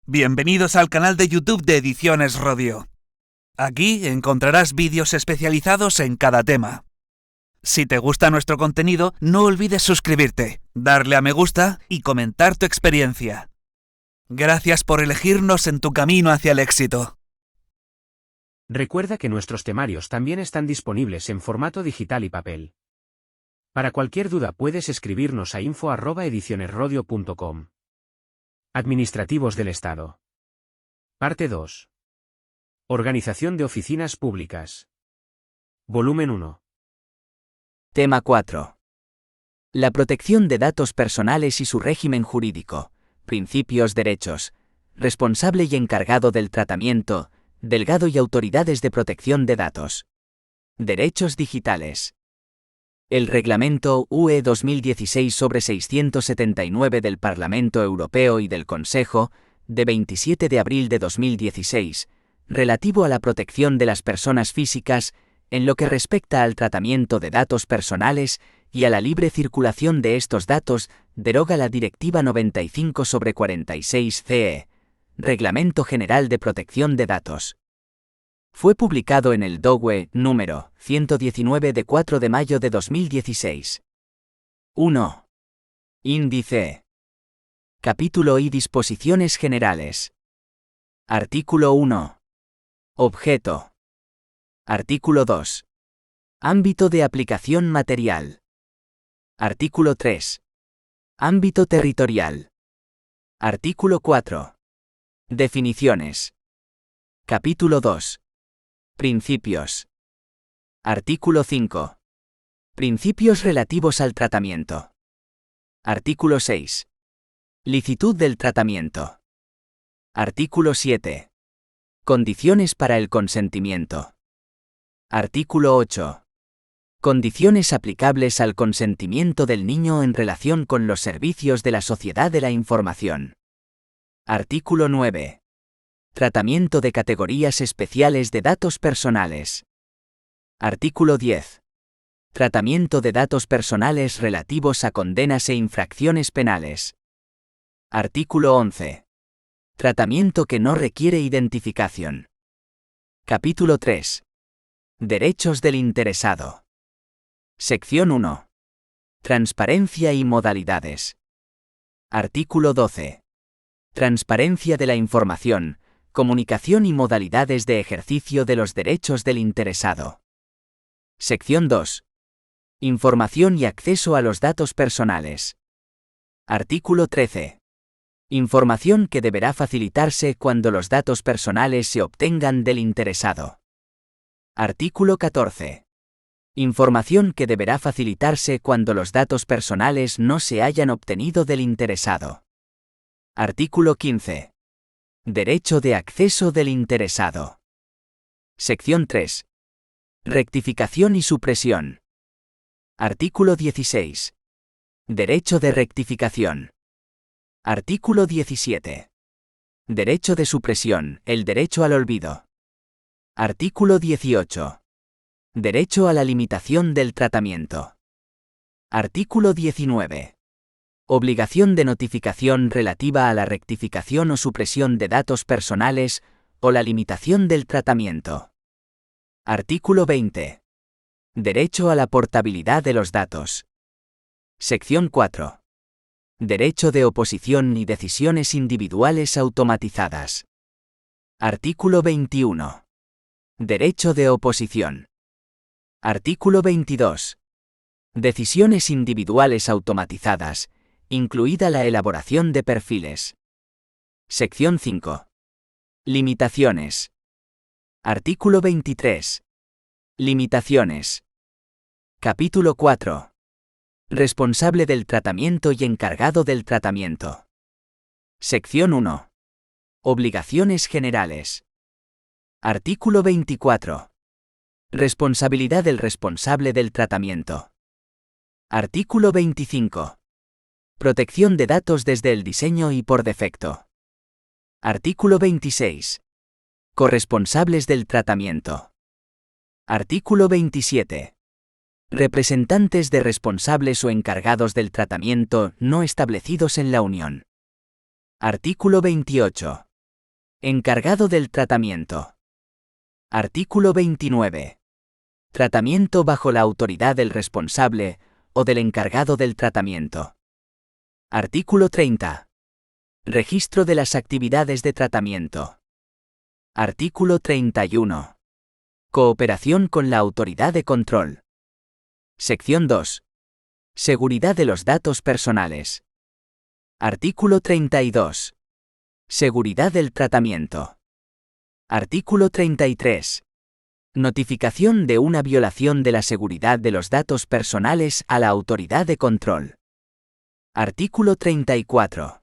Bienvenidos al canal de YouTube de Ediciones Rodio. Aquí encontrarás vídeos especializados en cada tema. Si te gusta nuestro contenido, no olvides suscribirte, darle a me gusta y comentar tu experiencia. Gracias por elegirnos en tu camino hacia el éxito. Recuerda que nuestros temarios también están disponibles en formato digital y papel. Para cualquier duda puedes escribirnos a info@edicionesrodio.com. Administrativos del Estado. Parte 2. Organización de oficinas públicas. Volumen 1. Tema 4. La protección de datos personales y su régimen jurídico, principios, derechos, responsable y encargado del tratamiento, delegado y autoridades de protección de datos. Derechos digitales. El Reglamento UE 2016/679 del Parlamento Europeo y del Consejo, de 27 de abril de 2016, relativo a la protección de las personas físicas, en lo que respecta al tratamiento de datos personales y a la libre circulación de estos datos, deroga la Directiva 95/46/CE, Reglamento General de Protección de Datos. Fue publicado en el DOE número 119 de 4 de mayo de 2016. 1. Índice. Capítulo y disposiciones generales. Artículo 1. Objeto. Artículo 2. Ámbito de aplicación material. Artículo 3. Ámbito territorial. Artículo 4. Definiciones. Capítulo 2. Principios. Artículo 5. Principios relativos al tratamiento. Artículo 6. Licitud del tratamiento. Artículo 7. Condiciones para el consentimiento. Artículo 8. Condiciones aplicables al consentimiento del niño en relación con los servicios de la sociedad de la información. Artículo 9. Tratamiento de categorías especiales de datos personales. Artículo 10. Tratamiento de datos personales relativos a condenas e infracciones penales. Artículo 11. Tratamiento que no requiere identificación. Capítulo 3. Derechos del interesado. Sección 1. Transparencia y modalidades. Artículo 12. Transparencia de la información, comunicación y modalidades de ejercicio de los derechos del interesado. Sección 2. Información y acceso a los datos personales. Artículo 13. Información que deberá facilitarse cuando los datos personales se obtengan del interesado. Artículo 14. Información que deberá facilitarse cuando los datos personales no se hayan obtenido del interesado. Artículo 15. Derecho de acceso del interesado. Sección 3. Rectificación y supresión. Artículo 16. Derecho de rectificación. Artículo 17. Derecho de supresión, el derecho al olvido. Artículo 18. Derecho a la limitación del tratamiento. Artículo 19. Obligación de notificación relativa a la rectificación o supresión de datos personales o la limitación del tratamiento. Artículo 20. Derecho a la portabilidad de los datos. Sección 4. Derecho de oposición y decisiones individuales automatizadas. Artículo 21. Derecho de oposición. Artículo 22. Decisiones individuales automatizadas, incluida la elaboración de perfiles. Sección 5. Limitaciones. Artículo 23. Limitaciones. Capítulo 4. Responsable del tratamiento y encargado del tratamiento. Sección 1. Obligaciones generales. Artículo 24. Responsabilidad del responsable del tratamiento. Artículo 25. Protección de datos desde el diseño y por defecto. Artículo 26. Corresponsables del tratamiento. Artículo 27. Representantes de responsables o encargados del tratamiento no establecidos en la Unión. Artículo 28. Encargado del tratamiento. Artículo 29. Tratamiento bajo la autoridad del responsable o del encargado del tratamiento. Artículo 30. Registro de las actividades de tratamiento. Artículo 31. Cooperación con la autoridad de control. Sección 2. Seguridad de los datos personales. Artículo 32. Seguridad del tratamiento. Artículo 33. Notificación de una violación de la seguridad de los datos personales a la autoridad de control. Artículo 34.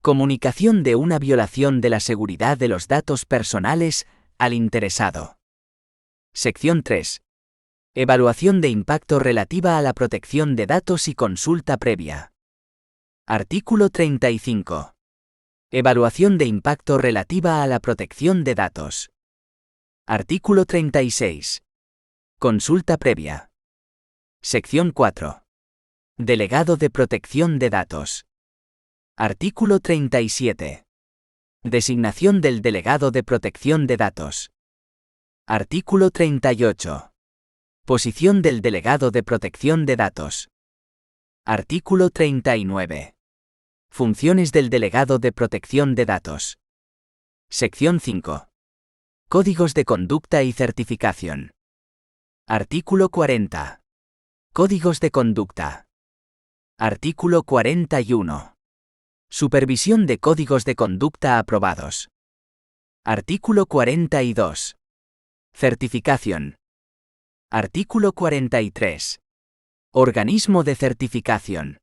Comunicación de una violación de la seguridad de los datos personales al interesado. Sección 3. Evaluación de impacto relativa a la protección de datos y consulta previa. Artículo 35. Evaluación de impacto relativa a la protección de datos. Artículo 36. Consulta previa. Sección 4. Delegado de protección de datos. Artículo 37. Designación del delegado de protección de datos. Artículo 38. Posición del delegado de protección de datos. Artículo 39. Funciones del delegado de protección de datos. Sección 5. Códigos de conducta y certificación. Artículo 40. Códigos de conducta. Artículo 41. Supervisión de códigos de conducta aprobados. Artículo 42. Certificación. Artículo 43. Organismo de certificación.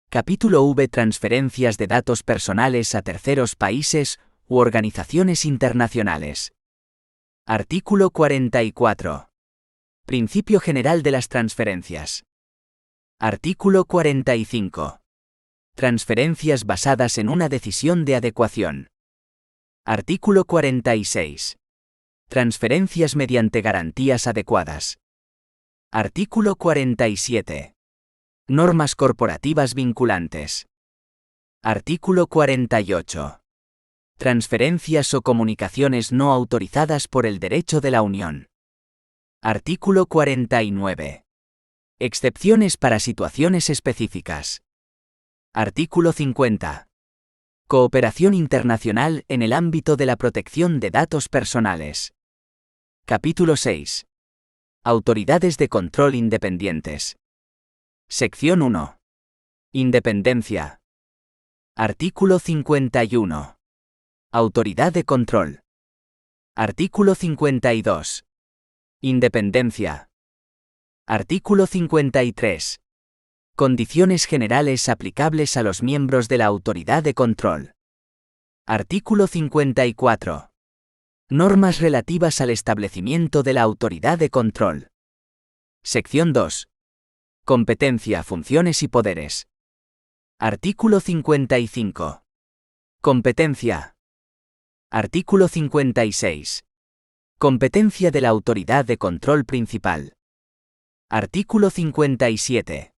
Capítulo V. Transferencias de datos personales a terceros países u organizaciones internacionales. Artículo 44. Principio general de las transferencias. Artículo 45. Transferencias basadas en una decisión de adecuación. Artículo 46. Transferencias mediante garantías adecuadas. Artículo 47. Normas corporativas vinculantes. Artículo 48. Transferencias o comunicaciones no autorizadas por el derecho de la Unión. Artículo 49. Excepciones para situaciones específicas. Artículo 50. Cooperación internacional en el ámbito de la protección de datos personales. Capítulo 6. Autoridades de control independientes. Sección 1. Independencia. Artículo 51. Autoridad de control. Artículo 52. Independencia. Artículo 53. Condiciones generales aplicables a los miembros de la autoridad de control. Artículo 54. Normas relativas al establecimiento de la autoridad de control. Sección 2. Competencia, funciones y poderes. Artículo 55. Competencia. Artículo 56. Competencia de la autoridad de control principal. Artículo 57.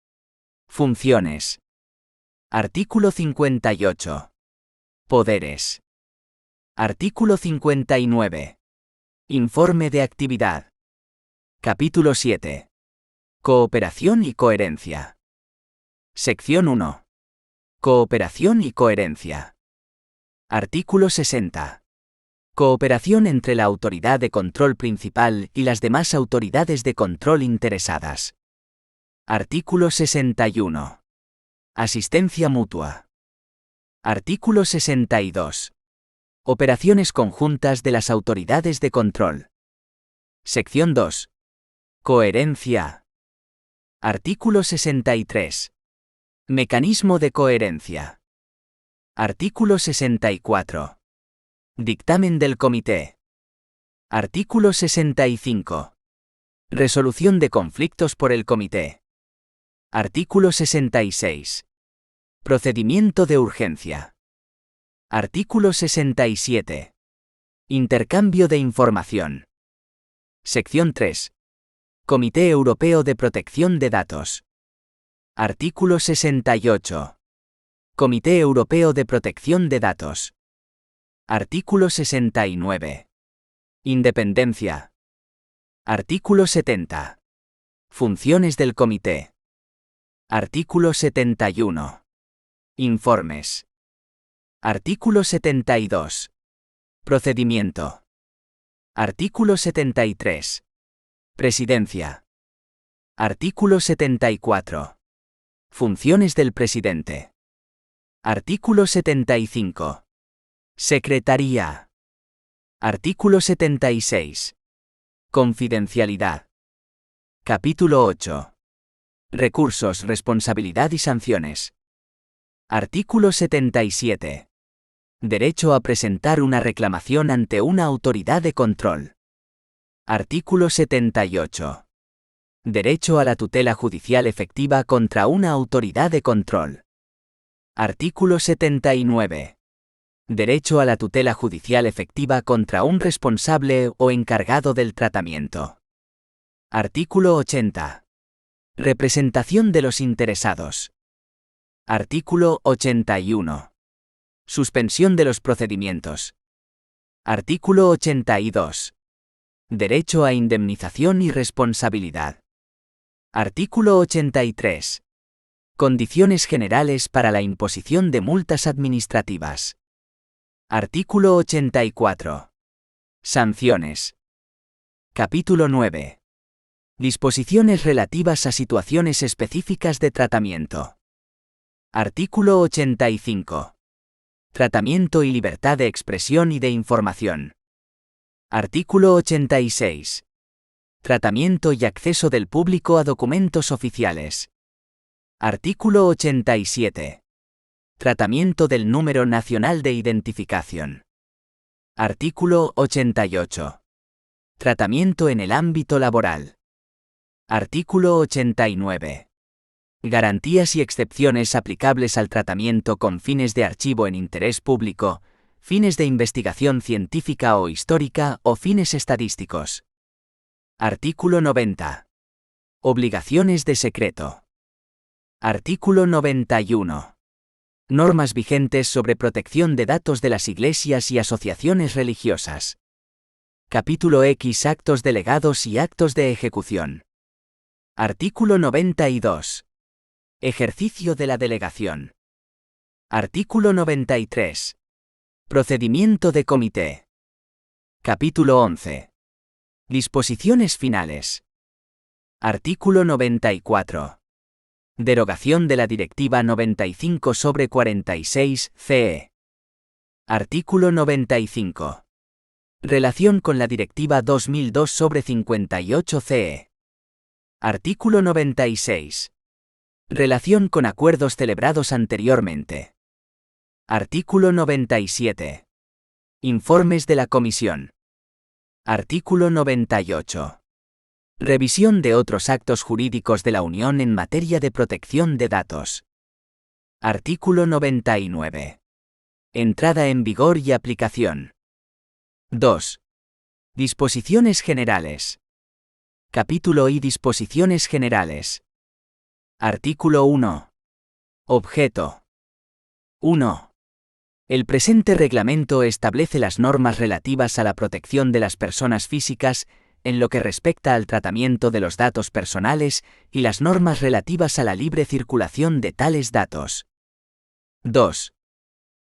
Funciones. Artículo 58. Poderes. Artículo 59. Informe de actividad. Capítulo 7. Cooperación y coherencia. Sección 1. Cooperación y coherencia. Artículo 60. Cooperación entre la autoridad de control principal y las demás autoridades de control interesadas. Artículo 61. Asistencia mutua. Artículo 62. Operaciones conjuntas de las autoridades de control. Sección 2. Coherencia. Artículo 63. Mecanismo de coherencia. Artículo 64. Dictamen del comité. Artículo 65. Resolución de conflictos por el comité. Artículo 66. Procedimiento de urgencia. Artículo 67. Intercambio de información. Sección 3. Comité Europeo de Protección de Datos. Artículo 68. Comité Europeo de Protección de Datos. Artículo 69. Independencia. Artículo 70. Funciones del Comité. Artículo 71. Informes. Artículo 72. Procedimiento. Artículo 73. Presidencia. Artículo 74. Funciones del presidente. Artículo 75. Secretaría. Artículo 76. Confidencialidad. Capítulo 8. Recursos, responsabilidad y sanciones. Artículo 77. Derecho a presentar una reclamación ante una autoridad de control. Artículo 78. Derecho a la tutela judicial efectiva contra una autoridad de control. Artículo 79. Derecho a la tutela judicial efectiva contra un responsable o encargado del tratamiento. Artículo 80. Representación de los interesados. Artículo 81. Suspensión de los procedimientos. Artículo 82. Derecho a indemnización y responsabilidad. Artículo 83. Condiciones generales para la imposición de multas administrativas. Artículo 84. Sanciones. Capítulo 9. Disposiciones relativas a situaciones específicas de tratamiento. Artículo 85. Tratamiento y libertad de expresión y de información. Artículo 86. Tratamiento y acceso del público a documentos oficiales. Artículo 87. Tratamiento del número nacional de identificación. Artículo 88. Tratamiento en el ámbito laboral. Artículo 89. Garantías y excepciones aplicables al tratamiento con fines de archivo en interés público, fines de investigación científica o histórica o fines estadísticos. Artículo 90. Obligaciones de secreto. Artículo 91. Normas vigentes sobre protección de datos de las iglesias y asociaciones religiosas. Capítulo X. Actos delegados y actos de ejecución. Artículo 92. Ejercicio de la delegación. Artículo 93. Procedimiento de comité. Capítulo 11. Disposiciones finales. Artículo 94. Derogación de la Directiva 95/46/CE. Artículo 95. Relación con la Directiva 2002/58/CE. Artículo 96. Relación con acuerdos celebrados anteriormente. Artículo 97. Informes de la Comisión. Artículo 98. Revisión de otros actos jurídicos de la Unión en materia de protección de datos. Artículo 99. Entrada en vigor y aplicación. 2. Disposiciones generales. Capítulo I. Disposiciones generales. Artículo 1. Objeto. 1. El presente reglamento establece las normas relativas a la protección de las personas físicas en lo que respecta al tratamiento de los datos personales y las normas relativas a la libre circulación de tales datos. 2.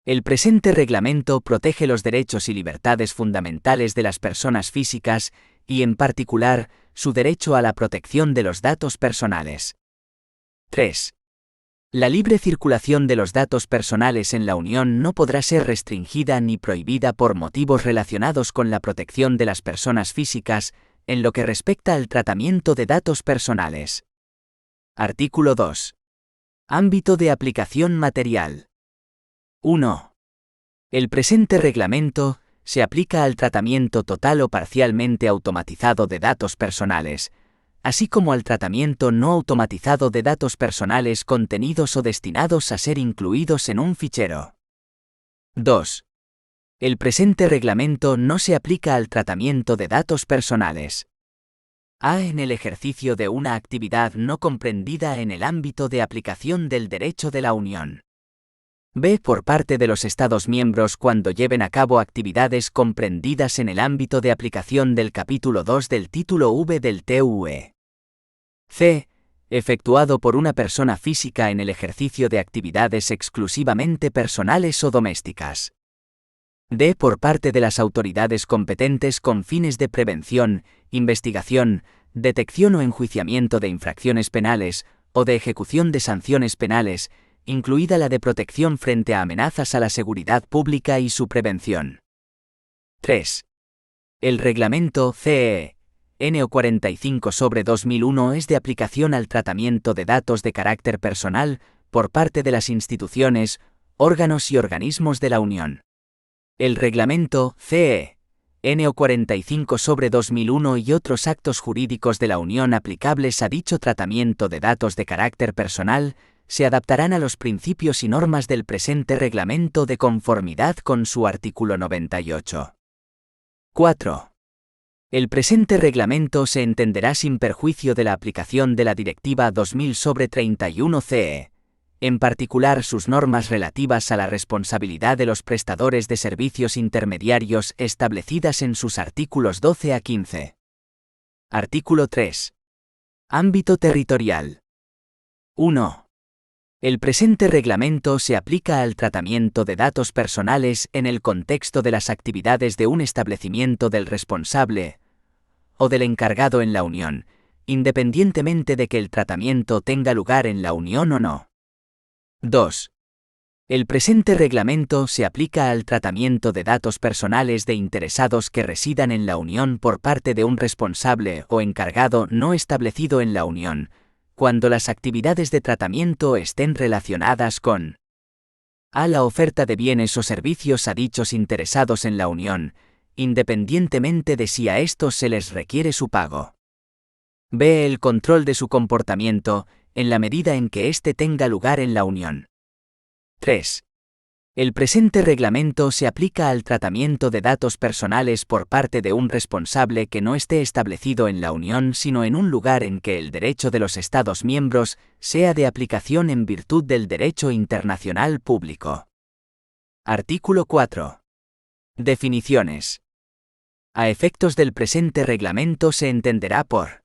El presente reglamento protege los derechos y libertades fundamentales de las personas físicas y, en particular, su derecho a la protección de los datos personales. 3. La libre circulación de los datos personales en la Unión no podrá ser restringida ni prohibida por motivos relacionados con la protección de las personas físicas en lo que respecta al tratamiento de datos personales. Artículo 2. Ámbito de aplicación material. 1. El presente reglamento se aplica al tratamiento total o parcialmente automatizado de datos personales, así como al tratamiento no automatizado de datos personales contenidos o destinados a ser incluidos en un fichero. 2. El presente reglamento no se aplica al tratamiento de datos personales. A. En el ejercicio de una actividad no comprendida en el ámbito de aplicación del derecho de la Unión. B. Por parte de los Estados miembros cuando lleven a cabo actividades comprendidas en el ámbito de aplicación del capítulo 2 del título V del TUE. C. Efectuado por una persona física en el ejercicio de actividades exclusivamente personales o domésticas. D. Por parte de las autoridades competentes con fines de prevención, investigación, detección o enjuiciamiento de infracciones penales, o de ejecución de sanciones penales, incluida la de protección frente a amenazas a la seguridad pública y su prevención. 3. El Reglamento CE NO 45/2001 es de aplicación al tratamiento de datos de carácter personal por parte de las instituciones, órganos y organismos de la Unión. El Reglamento CE NO 45/2001 y otros actos jurídicos de la Unión aplicables a dicho tratamiento de datos de carácter personal se adaptarán a los principios y normas del presente reglamento de conformidad con su artículo 98. 4. El presente reglamento se entenderá sin perjuicio de la aplicación de la Directiva 2000/31/CE, en particular sus normas relativas a la responsabilidad de los prestadores de servicios intermediarios establecidas en sus artículos 12 a 15. Artículo 3. Ámbito territorial. 1. El presente reglamento se aplica al tratamiento de datos personales en el contexto de las actividades de un establecimiento del responsable o del encargado en la Unión, independientemente de que el tratamiento tenga lugar en la Unión o no. 2. El presente reglamento se aplica al tratamiento de datos personales de interesados que residan en la Unión por parte de un responsable o encargado no establecido en la Unión, cuando las actividades de tratamiento estén relacionadas con a. La oferta de bienes o servicios a dichos interesados en la Unión, independientemente de si a estos se les requiere su pago. B. El control de su comportamiento, en la medida en que éste tenga lugar en la Unión. 3. El presente reglamento se aplica al tratamiento de datos personales por parte de un responsable que no esté establecido en la Unión sino en un lugar en que el derecho de los Estados miembros sea de aplicación en virtud del derecho internacional público. Artículo 4. Definiciones. A efectos del presente reglamento se entenderá por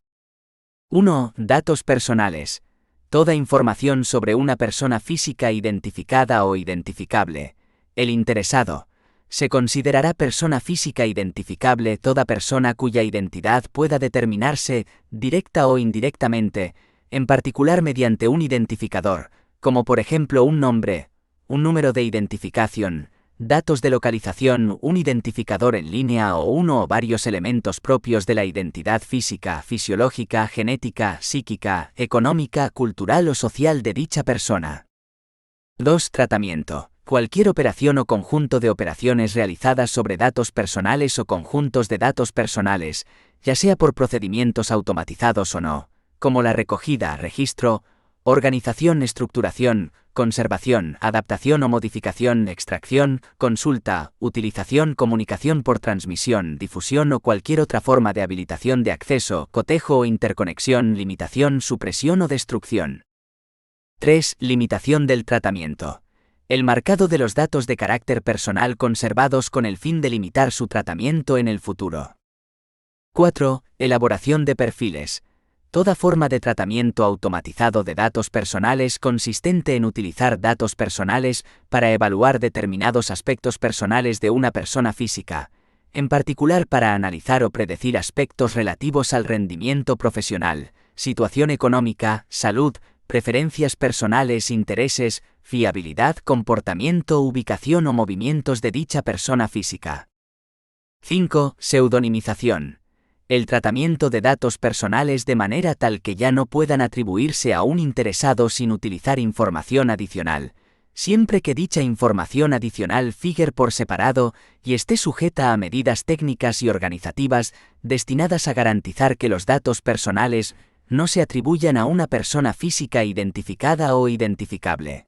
1. Datos personales. Toda información sobre una persona física identificada o identificable. El interesado. Se considerará persona física identificable toda persona cuya identidad pueda determinarse, directa o indirectamente, en particular mediante un identificador, como por ejemplo un nombre, un número de identificación, datos de localización, un identificador en línea o uno o varios elementos propios de la identidad física, fisiológica, genética, psíquica, económica, cultural o social de dicha persona. 2. Tratamiento. Cualquier operación o conjunto de operaciones realizadas sobre datos personales o conjuntos de datos personales, ya sea por procedimientos automatizados o no, como la recogida, registro, organización, estructuración, conservación, adaptación o modificación, extracción, consulta, utilización, comunicación por transmisión, difusión o cualquier otra forma de habilitación de acceso, cotejo o interconexión, limitación, supresión o destrucción. 3. Limitación del tratamiento. El marcado de los datos de carácter personal conservados con el fin de limitar su tratamiento en el futuro. 4. Elaboración de perfiles. Toda forma de tratamiento automatizado de datos personales consistente en utilizar datos personales para evaluar determinados aspectos personales de una persona física, en particular para analizar o predecir aspectos relativos al rendimiento profesional, situación económica, salud, preferencias personales, intereses, fiabilidad, comportamiento, ubicación o movimientos de dicha persona física. 5. Pseudonimización. El tratamiento de datos personales de manera tal que ya no puedan atribuirse a un interesado sin utilizar información adicional, siempre que dicha información adicional figure por separado y esté sujeta a medidas técnicas y organizativas destinadas a garantizar que los datos personales no se atribuyan a una persona física identificada o identificable.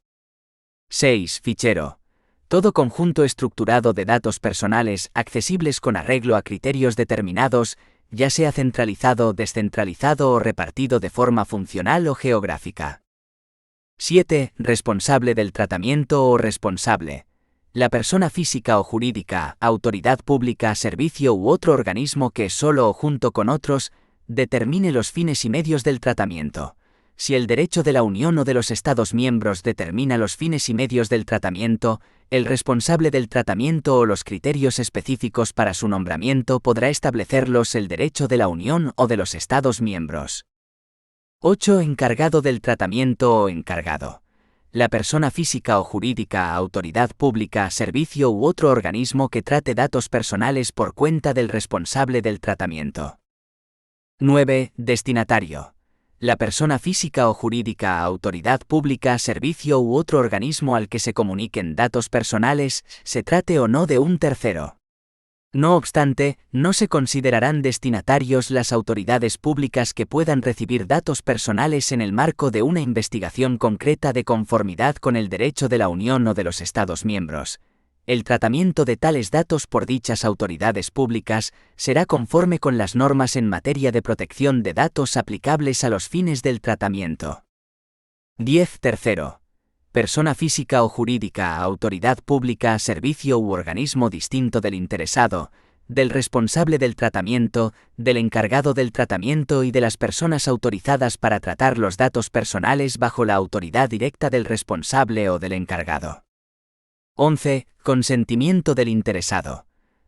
6. Fichero. Todo conjunto estructurado de datos personales accesibles con arreglo a criterios determinados, ya sea centralizado, descentralizado o repartido de forma funcional o geográfica. 7. Responsable del tratamiento o responsable. La persona física o jurídica, autoridad pública, servicio u otro organismo que, solo o junto con otros, determine los fines y medios del tratamiento. Si el derecho de la Unión o de los Estados miembros determina los fines y medios del tratamiento, el responsable del tratamiento o los criterios específicos para su nombramiento podrá establecerlos el derecho de la Unión o de los Estados miembros. 8. Encargado del tratamiento o encargado. La persona física o jurídica, autoridad pública, servicio u otro organismo que trate datos personales por cuenta del responsable del tratamiento. 9. Destinatario. La persona física o jurídica, autoridad pública, servicio u otro organismo al que se comuniquen datos personales, se trate o no de un tercero. No obstante, no se considerarán destinatarios las autoridades públicas que puedan recibir datos personales en el marco de una investigación concreta de conformidad con el derecho de la Unión o de los Estados miembros. El tratamiento de tales datos por dichas autoridades públicas será conforme con las normas en materia de protección de datos aplicables a los fines del tratamiento. 10. Tercero. Persona física o jurídica, autoridad pública, servicio u organismo distinto del interesado, del responsable del tratamiento, del encargado del tratamiento y de las personas autorizadas para tratar los datos personales bajo la autoridad directa del responsable o del encargado. 11. Consentimiento del interesado.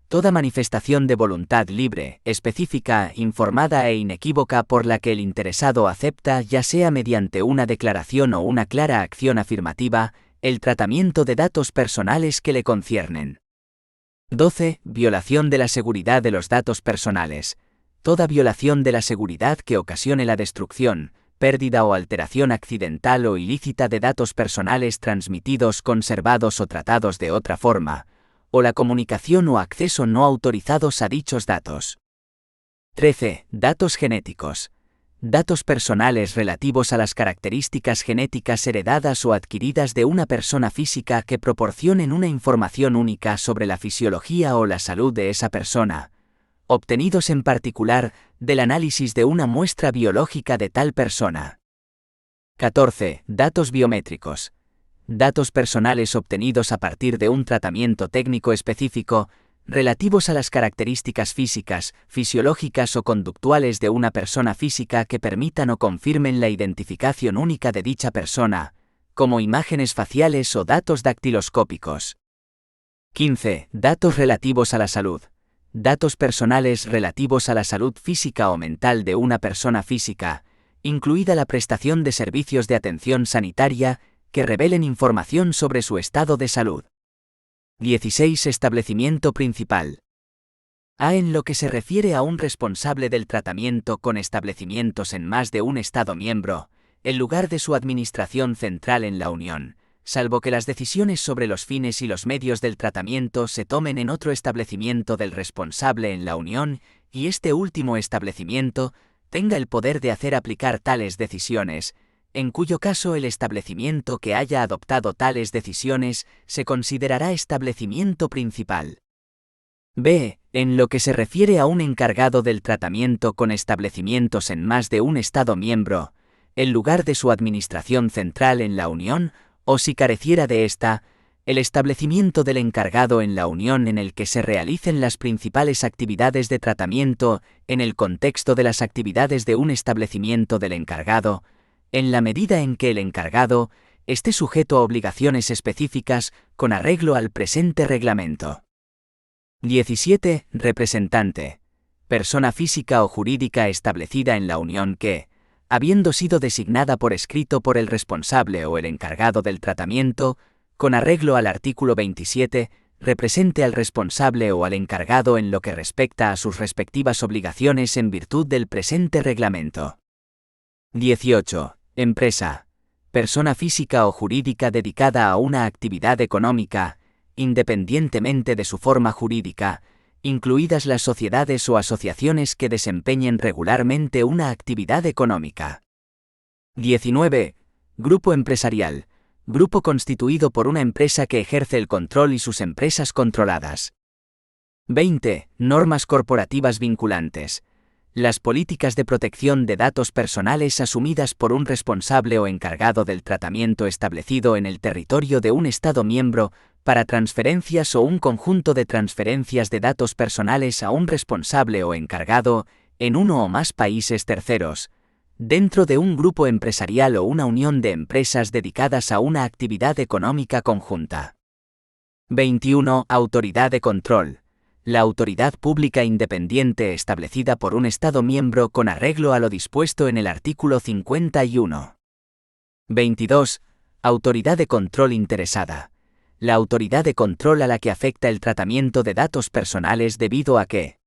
Toda manifestación de voluntad libre, específica, informada e inequívoca por la que el interesado acepta, ya sea mediante una declaración o una clara acción afirmativa, el tratamiento de datos personales que le conciernen. 12. Violación de la seguridad de los datos personales. Toda violación de la seguridad que ocasione la destrucción, pérdida o alteración accidental o ilícita de datos personales transmitidos, conservados o tratados de otra forma, o la comunicación o acceso no autorizados a dichos datos. 13. Datos genéticos. Datos personales relativos a las características genéticas heredadas o adquiridas de una persona física que proporcionen una información única sobre la fisiología o la salud de esa persona, obtenidos en particular del análisis de una muestra biológica de tal persona. 14. Datos biométricos. Datos personales obtenidos a partir de un tratamiento técnico específico, relativos a las características físicas, fisiológicas o conductuales de una persona física que permitan o confirmen la identificación única de dicha persona, como imágenes faciales o datos dactiloscópicos. 15. Datos relativos a la salud. Datos personales relativos a la salud física o mental de una persona física, incluida la prestación de servicios de atención sanitaria, que revelen información sobre su estado de salud. 16. Establecimiento principal. A. En lo que se refiere a un responsable del tratamiento con establecimientos en más de un Estado miembro, el lugar de su administración central en la Unión, salvo que las decisiones sobre los fines y los medios del tratamiento se tomen en otro establecimiento del responsable en la Unión, y este último establecimiento tenga el poder de hacer aplicar tales decisiones, en cuyo caso el establecimiento que haya adoptado tales decisiones se considerará establecimiento principal. B. En lo que se refiere a un encargado del tratamiento con establecimientos en más de un Estado miembro, el lugar de su administración central en la Unión, o si careciera de esta, el establecimiento del encargado en la Unión en el que se realicen las principales actividades de tratamiento en el contexto de las actividades de un establecimiento del encargado, en la medida en que el encargado esté sujeto a obligaciones específicas con arreglo al presente reglamento. 17. Representante. Persona física o jurídica establecida en la Unión que, habiendo sido designada por escrito por el responsable o el encargado del tratamiento, con arreglo al artículo 27, represente al responsable o al encargado en lo que respecta a sus respectivas obligaciones en virtud del presente reglamento. 18. Empresa. Persona física o jurídica dedicada a una actividad económica, independientemente de su forma jurídica, incluidas las sociedades o asociaciones que desempeñen regularmente una actividad económica. 19. Grupo empresarial. Grupo constituido por una empresa que ejerce el control y sus empresas controladas. 20. Normas corporativas vinculantes. Las políticas de protección de datos personales asumidas por un responsable o encargado del tratamiento establecido en el territorio de un Estado miembro para transferencias o un conjunto de transferencias de datos personales a un responsable o encargado en uno o más países terceros, dentro de un grupo empresarial o una unión de empresas dedicadas a una actividad económica conjunta. 21. Autoridad de control. La autoridad pública independiente establecida por un Estado miembro con arreglo a lo dispuesto en el artículo 51. 22. Autoridad de control interesada. La autoridad de control a la que afecta el tratamiento de datos personales debido a que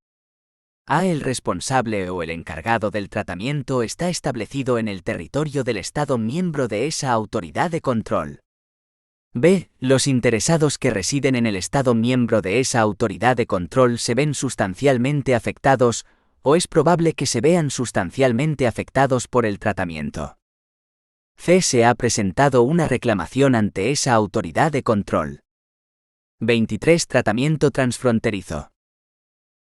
a. El responsable o el encargado del tratamiento está establecido en el territorio del Estado miembro de esa autoridad de control. B. Los interesados que residen en el Estado miembro de esa autoridad de control se ven sustancialmente afectados, o es probable que se vean sustancialmente afectados por el tratamiento. C. Se ha presentado una reclamación ante esa autoridad de control. 23. Tratamiento transfronterizo.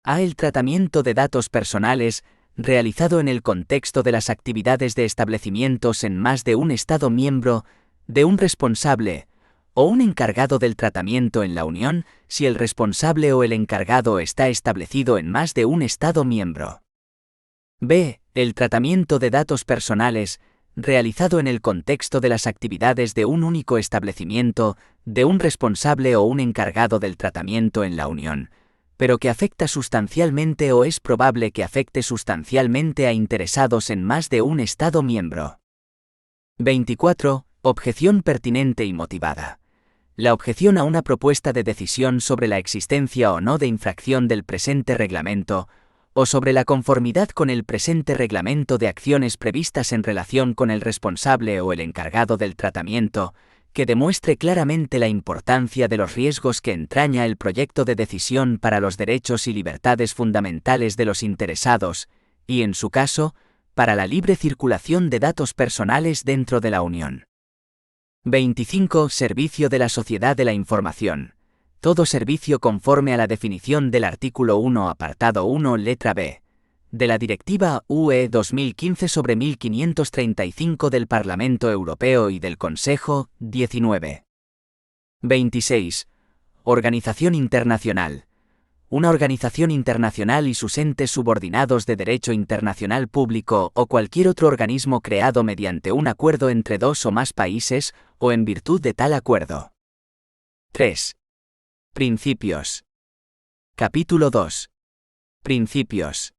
A. El tratamiento de datos personales, realizado en el contexto de las actividades de establecimientos en más de un Estado miembro, de un responsable, o un encargado del tratamiento en la Unión, si el responsable o el encargado está establecido en más de un Estado miembro. B. El tratamiento de datos personales, realizado en el contexto de las actividades de un único establecimiento, de un responsable o un encargado del tratamiento en la Unión, pero que afecta sustancialmente o es probable que afecte sustancialmente a interesados en más de un Estado miembro. 24. Objeción pertinente y motivada. La objeción a una propuesta de decisión sobre la existencia o no de infracción del presente reglamento, o sobre la conformidad con el presente reglamento de acciones previstas en relación con el responsable o el encargado del tratamiento, que demuestre claramente la importancia de los riesgos que entraña el proyecto de decisión para los derechos y libertades fundamentales de los interesados, y en su caso, para la libre circulación de datos personales dentro de la Unión. 25. Servicio de la sociedad de la información. Todo servicio conforme a la definición del artículo 1 apartado 1 letra B de la Directiva UE 2015/1535 del Parlamento Europeo y del Consejo. 19. 26. Organización internacional. Una organización internacional y sus entes subordinados de derecho internacional público o cualquier otro organismo creado mediante un acuerdo entre dos o más países, o en virtud de tal acuerdo. 3. Principios. Capítulo 2. Principios.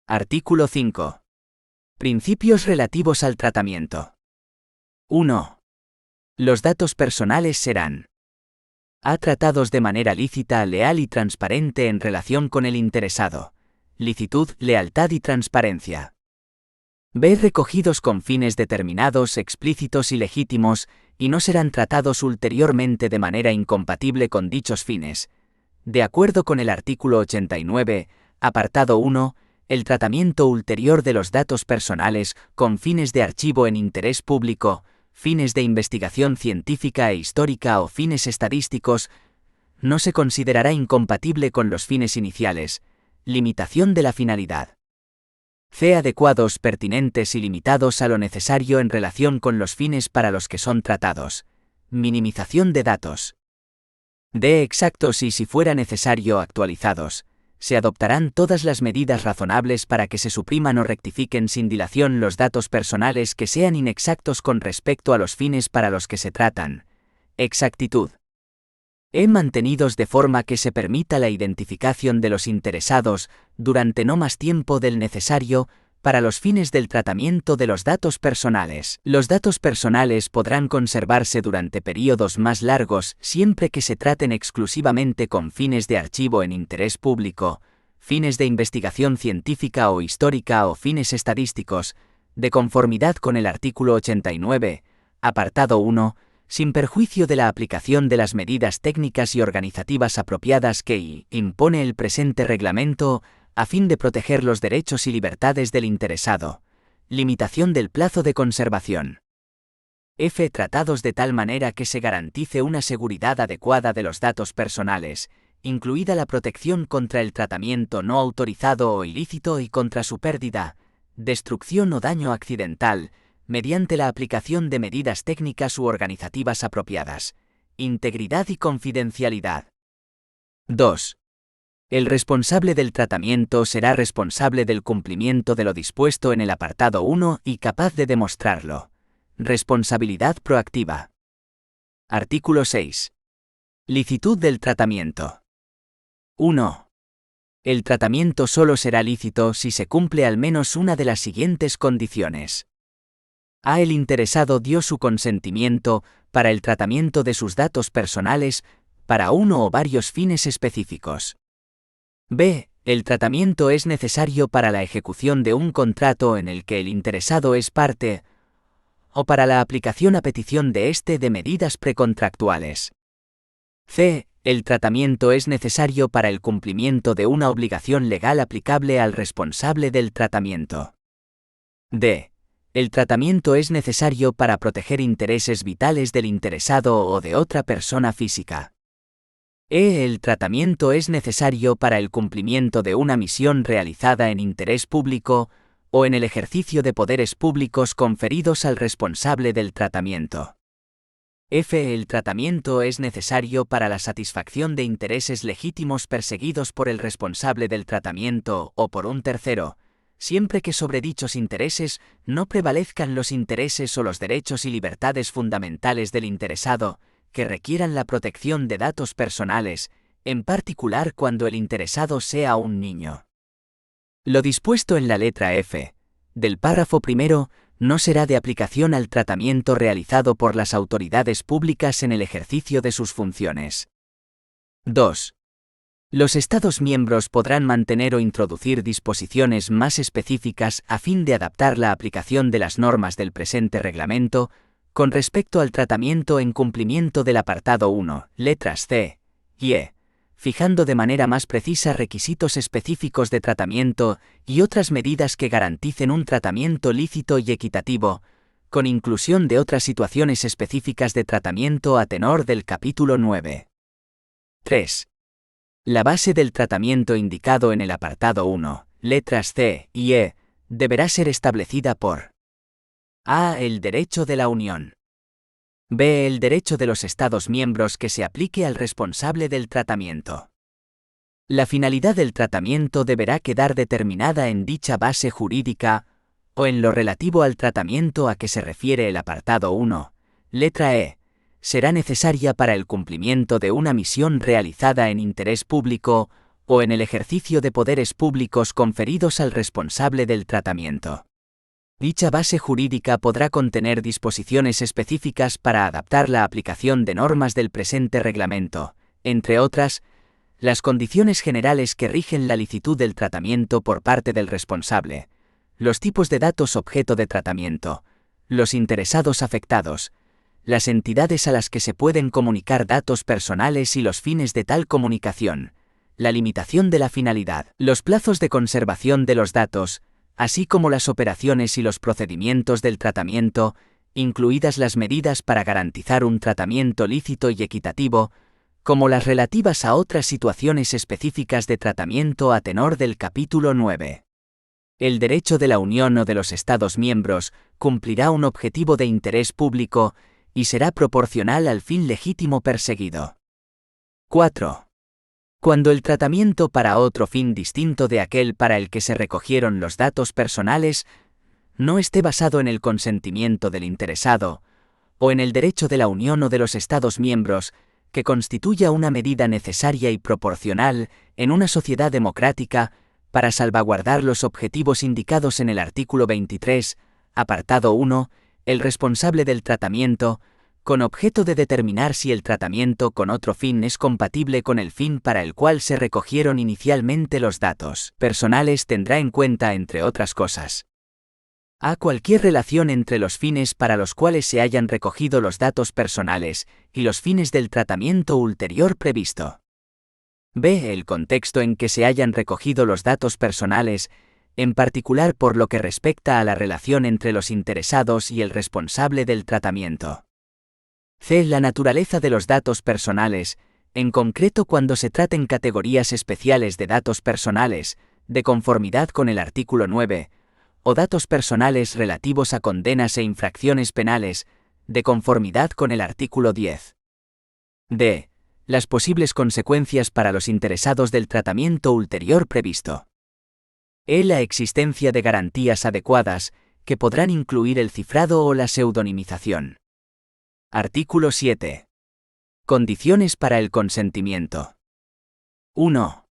Artículo 5. Principios relativos al tratamiento. 1. Los datos personales serán a. Tratados de manera lícita, leal y transparente en relación con el interesado. Licitud, lealtad y transparencia. B. Recogidos con fines determinados, explícitos y legítimos, y no serán tratados ulteriormente de manera incompatible con dichos fines. De acuerdo con el artículo 89, apartado 1, el tratamiento ulterior de los datos personales con fines de archivo en interés público, fines de investigación científica e histórica o fines estadísticos, no se considerará incompatible con los fines iniciales. Limitación de la finalidad. C. Adecuados, pertinentes y limitados a lo necesario en relación con los fines para los que son tratados. Minimización de datos. D. Exactos y, si fuera necesario, actualizados. Se adoptarán todas las medidas razonables para que se supriman o rectifiquen sin dilación los datos personales que sean inexactos con respecto a los fines para los que se tratan. Exactitud. Mantenidos de forma que se permita la identificación de los interesados, durante no más tiempo del necesario, para los fines del tratamiento de los datos personales. Los datos personales podrán conservarse durante períodos más largos siempre que se traten exclusivamente con fines de archivo en interés público, fines de investigación científica o histórica o fines estadísticos, de conformidad con el artículo 89, apartado 1, sin perjuicio de la aplicación de las medidas técnicas y organizativas apropiadas que impone el presente reglamento, a fin de proteger los derechos y libertades del interesado. Limitación del plazo de conservación. F. Tratados de tal manera que se garantice una seguridad adecuada de los datos personales, incluida la protección contra el tratamiento no autorizado o ilícito y contra su pérdida, destrucción o daño accidental, mediante la aplicación de medidas técnicas u organizativas apropiadas, integridad y confidencialidad. 2. El responsable del tratamiento será responsable del cumplimiento de lo dispuesto en el apartado 1 y capaz de demostrarlo. Responsabilidad proactiva. Artículo 6. Licitud del tratamiento. 1. El tratamiento solo será lícito si se cumple al menos una de las siguientes condiciones. A. El interesado dio su consentimiento para el tratamiento de sus datos personales para uno o varios fines específicos. B. El tratamiento es necesario para la ejecución de un contrato en el que el interesado es parte o para la aplicación a petición de éste de medidas precontractuales. C. El tratamiento es necesario para el cumplimiento de una obligación legal aplicable al responsable del tratamiento. D. El tratamiento es necesario para proteger intereses vitales del interesado o de otra persona física. E. El tratamiento es necesario para el cumplimiento de una misión realizada en interés público o en el ejercicio de poderes públicos conferidos al responsable del tratamiento. F. El tratamiento es necesario para la satisfacción de intereses legítimos perseguidos por el responsable del tratamiento o por un tercero, siempre que sobre dichos intereses no prevalezcan los intereses o los derechos y libertades fundamentales del interesado, que requieran la protección de datos personales, en particular cuando el interesado sea un niño. Lo dispuesto en la letra F del párrafo primero no será de aplicación al tratamiento realizado por las autoridades públicas en el ejercicio de sus funciones. 2. Los Estados miembros podrán mantener o introducir disposiciones más específicas a fin de adaptar la aplicación de las normas del presente reglamento con respecto al tratamiento en cumplimiento del apartado 1, letras C y E, fijando de manera más precisa requisitos específicos de tratamiento y otras medidas que garanticen un tratamiento lícito y equitativo, con inclusión de otras situaciones específicas de tratamiento a tenor del capítulo 9. 3. La base del tratamiento indicado en el apartado 1, letras C y E, deberá ser establecida por A. El derecho de la Unión. B. El derecho de los Estados miembros que se aplique al responsable del tratamiento. La finalidad del tratamiento deberá quedar determinada en dicha base jurídica o en lo relativo al tratamiento a que se refiere el apartado 1, letra E. Será necesaria para el cumplimiento de una misión realizada en interés público o en el ejercicio de poderes públicos conferidos al responsable del tratamiento. Dicha base jurídica podrá contener disposiciones específicas para adaptar la aplicación de normas del presente reglamento, entre otras, las condiciones generales que rigen la licitud del tratamiento por parte del responsable, los tipos de datos objeto de tratamiento, los interesados afectados, las entidades a las que se pueden comunicar datos personales y los fines de tal comunicación, la limitación de la finalidad, los plazos de conservación de los datos, así como las operaciones y los procedimientos del tratamiento, incluidas las medidas para garantizar un tratamiento lícito y equitativo, como las relativas a otras situaciones específicas de tratamiento a tenor del capítulo 9. El derecho de la Unión o de los Estados miembros cumplirá un objetivo de interés público y será proporcional al fin legítimo perseguido. 4. Cuando el tratamiento para otro fin distinto de aquel para el que se recogieron los datos personales no esté basado en el consentimiento del interesado, o en el derecho de la Unión o de los Estados miembros, que constituya una medida necesaria y proporcional en una sociedad democrática para salvaguardar los objetivos indicados en el artículo 23, apartado 1, el responsable del tratamiento, con objeto de determinar si el tratamiento con otro fin es compatible con el fin para el cual se recogieron inicialmente los datos personales, tendrá en cuenta, entre otras cosas, a. Cualquier relación entre los fines para los cuales se hayan recogido los datos personales y los fines del tratamiento ulterior previsto. B. El contexto en que se hayan recogido los datos personales, en particular por lo que respecta a la relación entre los interesados y el responsable del tratamiento. C. La naturaleza de los datos personales, en concreto cuando se traten categorías especiales de datos personales, de conformidad con el artículo 9, o datos personales relativos a condenas e infracciones penales, de conformidad con el artículo 10. D. Las posibles consecuencias para los interesados del tratamiento ulterior previsto. E. La existencia de garantías adecuadas, que podrán incluir el cifrado o la pseudonimización. Artículo 7. Condiciones para el consentimiento. 1.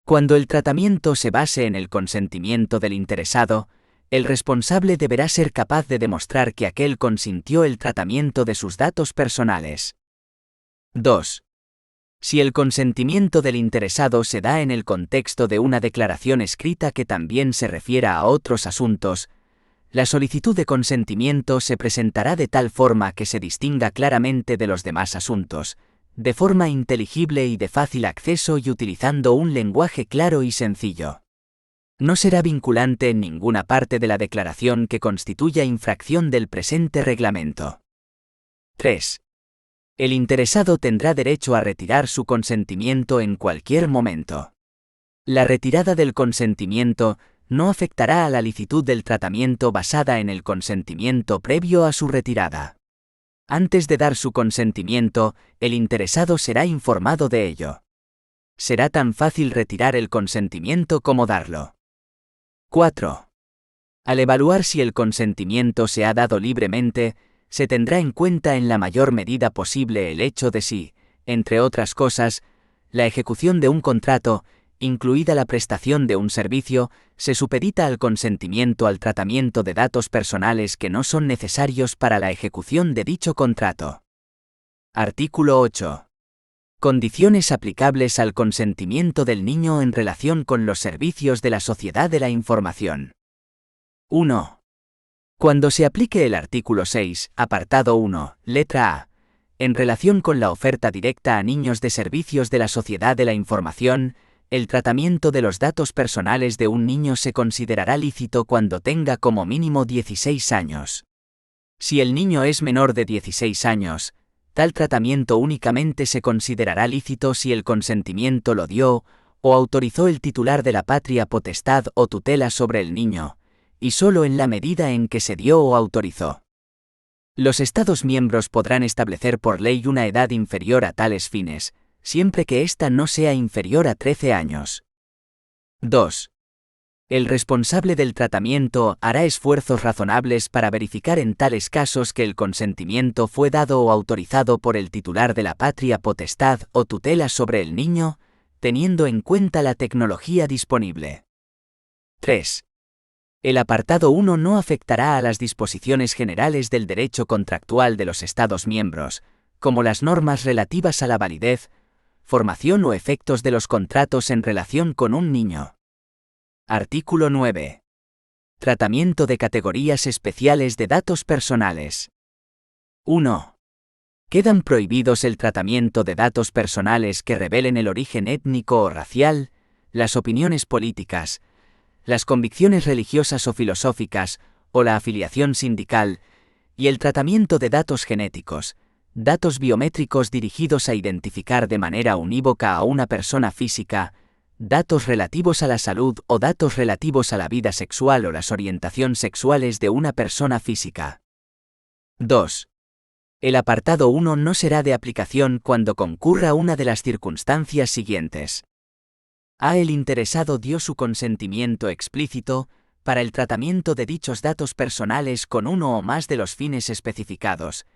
Cuando el tratamiento se base en el consentimiento del interesado, el responsable deberá ser capaz de demostrar que aquél consintió el tratamiento de sus datos personales. 2. Si el consentimiento del interesado se da en el contexto de una declaración escrita que también se refiera a otros asuntos, la solicitud de consentimiento se presentará de tal forma que se distinga claramente de los demás asuntos, de forma inteligible y de fácil acceso y utilizando un lenguaje claro y sencillo. No será vinculante en ninguna parte de la declaración que constituya infracción del presente reglamento. 3. El interesado tendrá derecho a retirar su consentimiento en cualquier momento. La retirada del consentimiento no afectará a la licitud del tratamiento basada en el consentimiento previo a su retirada. Antes de dar su consentimiento, el interesado será informado de ello. Será tan fácil retirar el consentimiento como darlo. 4. Al evaluar si el consentimiento se ha dado libremente, se tendrá en cuenta en la mayor medida posible el hecho de si, entre otras cosas, la ejecución de un contrato, incluida la prestación de un servicio, se supedita al consentimiento al tratamiento de datos personales que no son necesarios para la ejecución de dicho contrato. Artículo 8. Condiciones aplicables al consentimiento del niño en relación con los servicios de la sociedad de la información. 1. Cuando se aplique el artículo 6, apartado 1, letra A, en relación con la oferta directa a niños de servicios de la sociedad de la información, el tratamiento de los datos personales de un niño se considerará lícito cuando tenga como mínimo 16 años. Si el niño es menor de 16 años, tal tratamiento únicamente se considerará lícito si el consentimiento lo dio o autorizó el titular de la patria potestad o tutela sobre el niño, y solo en la medida en que se dio o autorizó. Los Estados miembros podrán establecer por ley una edad inferior a tales fines, siempre que ésta no sea inferior a 13 años. 2. El responsable del tratamiento hará esfuerzos razonables para verificar en tales casos que el consentimiento fue dado o autorizado por el titular de la patria potestad o tutela sobre el niño, teniendo en cuenta la tecnología disponible. 3. El apartado 1 no afectará a las disposiciones generales del derecho contractual de los Estados miembros, como las normas relativas a la validez, formación o efectos de los contratos en relación con un niño. Artículo 9. Tratamiento de categorías especiales de datos personales. 1. Quedan prohibidos el tratamiento de datos personales que revelen el origen étnico o racial, las opiniones políticas, las convicciones religiosas o filosóficas, o la afiliación sindical, y el tratamiento de datos genéticos, datos biométricos dirigidos a identificar de manera unívoca a una persona física, datos relativos a la salud o datos relativos a la vida sexual o las orientaciones sexuales de una persona física. 2. El apartado 1 no será de aplicación cuando concurra una de las circunstancias siguientes. A. El interesado dio su consentimiento explícito para el tratamiento de dichos datos personales con uno o más de los fines especificados,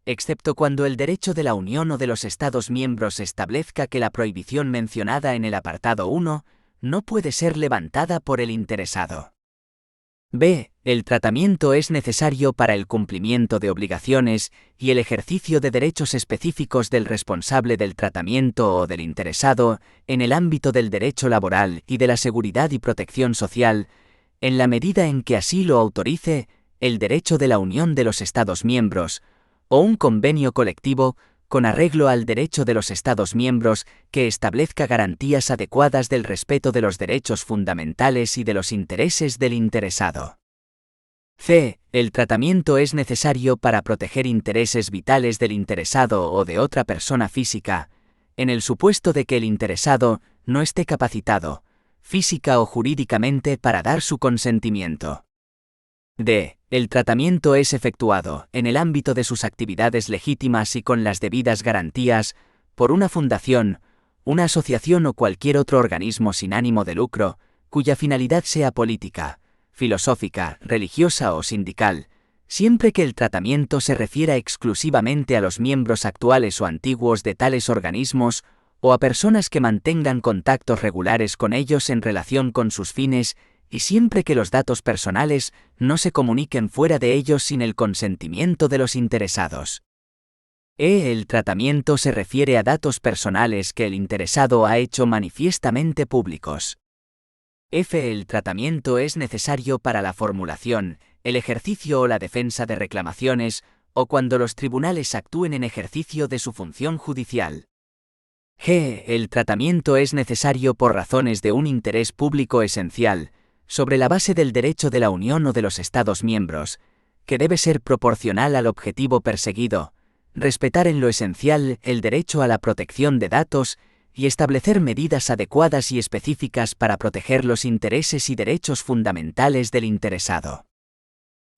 excepto cuando el derecho de la Unión o de los Estados miembros establezca que la prohibición mencionada en el apartado 1 no puede ser levantada por el interesado. B. El tratamiento es necesario para el cumplimiento de obligaciones y el ejercicio de derechos específicos del responsable del tratamiento o del interesado en el ámbito del derecho laboral y de la seguridad y protección social, en la medida en que así lo autorice el derecho de la Unión de los Estados miembros, o un convenio colectivo, con arreglo al derecho de los Estados miembros que establezca garantías adecuadas del respeto de los derechos fundamentales y de los intereses del interesado. C. El tratamiento es necesario para proteger intereses vitales del interesado o de otra persona física, en el supuesto de que el interesado no esté capacitado, física o jurídicamente, para dar su consentimiento. D. El tratamiento es efectuado, en el ámbito de sus actividades legítimas y con las debidas garantías, por una fundación, una asociación o cualquier otro organismo sin ánimo de lucro, cuya finalidad sea política, filosófica, religiosa o sindical, siempre que el tratamiento se refiera exclusivamente a los miembros actuales o antiguos de tales organismos o a personas que mantengan contactos regulares con ellos en relación con sus fines, y siempre que los datos personales no se comuniquen fuera de ellos sin el consentimiento de los interesados. E. El tratamiento se refiere a datos personales que el interesado ha hecho manifiestamente públicos. F. El tratamiento es necesario para la formulación, el ejercicio o la defensa de reclamaciones, o cuando los tribunales actúen en ejercicio de su función judicial. G. El tratamiento es necesario por razones de un interés público esencial, sobre la base del derecho de la Unión o de los Estados miembros, que debe ser proporcional al objetivo perseguido, respetar en lo esencial el derecho a la protección de datos y establecer medidas adecuadas y específicas para proteger los intereses y derechos fundamentales del interesado.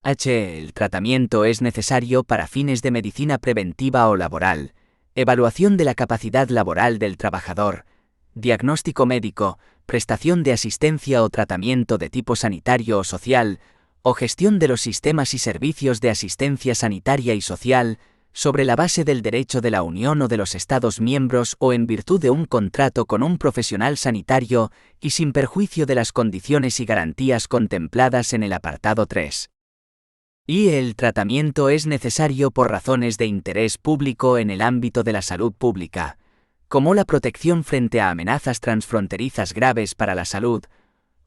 H. El tratamiento es necesario para fines de medicina preventiva o laboral, evaluación de la capacidad laboral del trabajador, diagnóstico médico, prestación de asistencia o tratamiento de tipo sanitario o social, o gestión de los sistemas y servicios de asistencia sanitaria y social, sobre la base del derecho de la Unión o de los Estados miembros o en virtud de un contrato con un profesional sanitario y sin perjuicio de las condiciones y garantías contempladas en el apartado 3. Y el tratamiento es necesario por razones de interés público en el ámbito de la salud pública, como la protección frente a amenazas transfronterizas graves para la salud,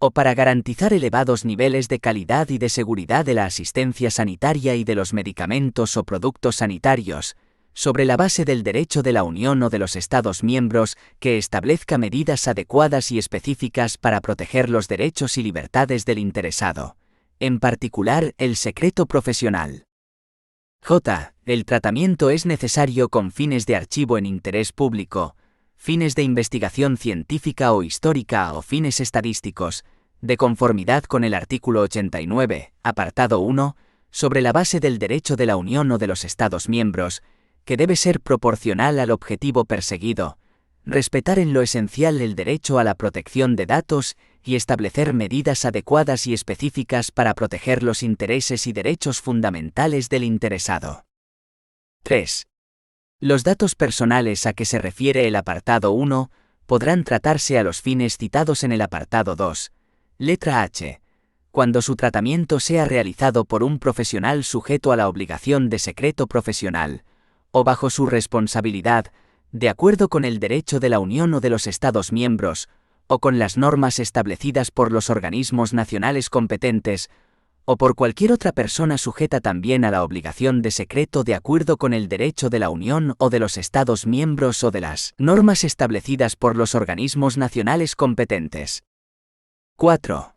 o para garantizar elevados niveles de calidad y de seguridad de la asistencia sanitaria y de los medicamentos o productos sanitarios, sobre la base del derecho de la Unión o de los Estados miembros que establezca medidas adecuadas y específicas para proteger los derechos y libertades del interesado, en particular el secreto profesional. J. El tratamiento es necesario con fines de archivo en interés público, fines de investigación científica o histórica o fines estadísticos, de conformidad con el artículo 89, apartado 1, sobre la base del derecho de la Unión o de los Estados miembros, que debe ser proporcional al objetivo perseguido, respetar en lo esencial el derecho a la protección de datos y establecer medidas adecuadas y específicas para proteger los intereses y derechos fundamentales del interesado. 3. Los datos personales a que se refiere el apartado 1 podrán tratarse a los fines citados en el apartado 2, letra H, cuando su tratamiento sea realizado por un profesional sujeto a la obligación de secreto profesional, o bajo su responsabilidad, de acuerdo con el derecho de la Unión o de los Estados miembros, o con las normas establecidas por los organismos nacionales competentes, o por cualquier otra persona sujeta también a la obligación de secreto de acuerdo con el derecho de la Unión o de los Estados miembros o de las normas establecidas por los organismos nacionales competentes. 4.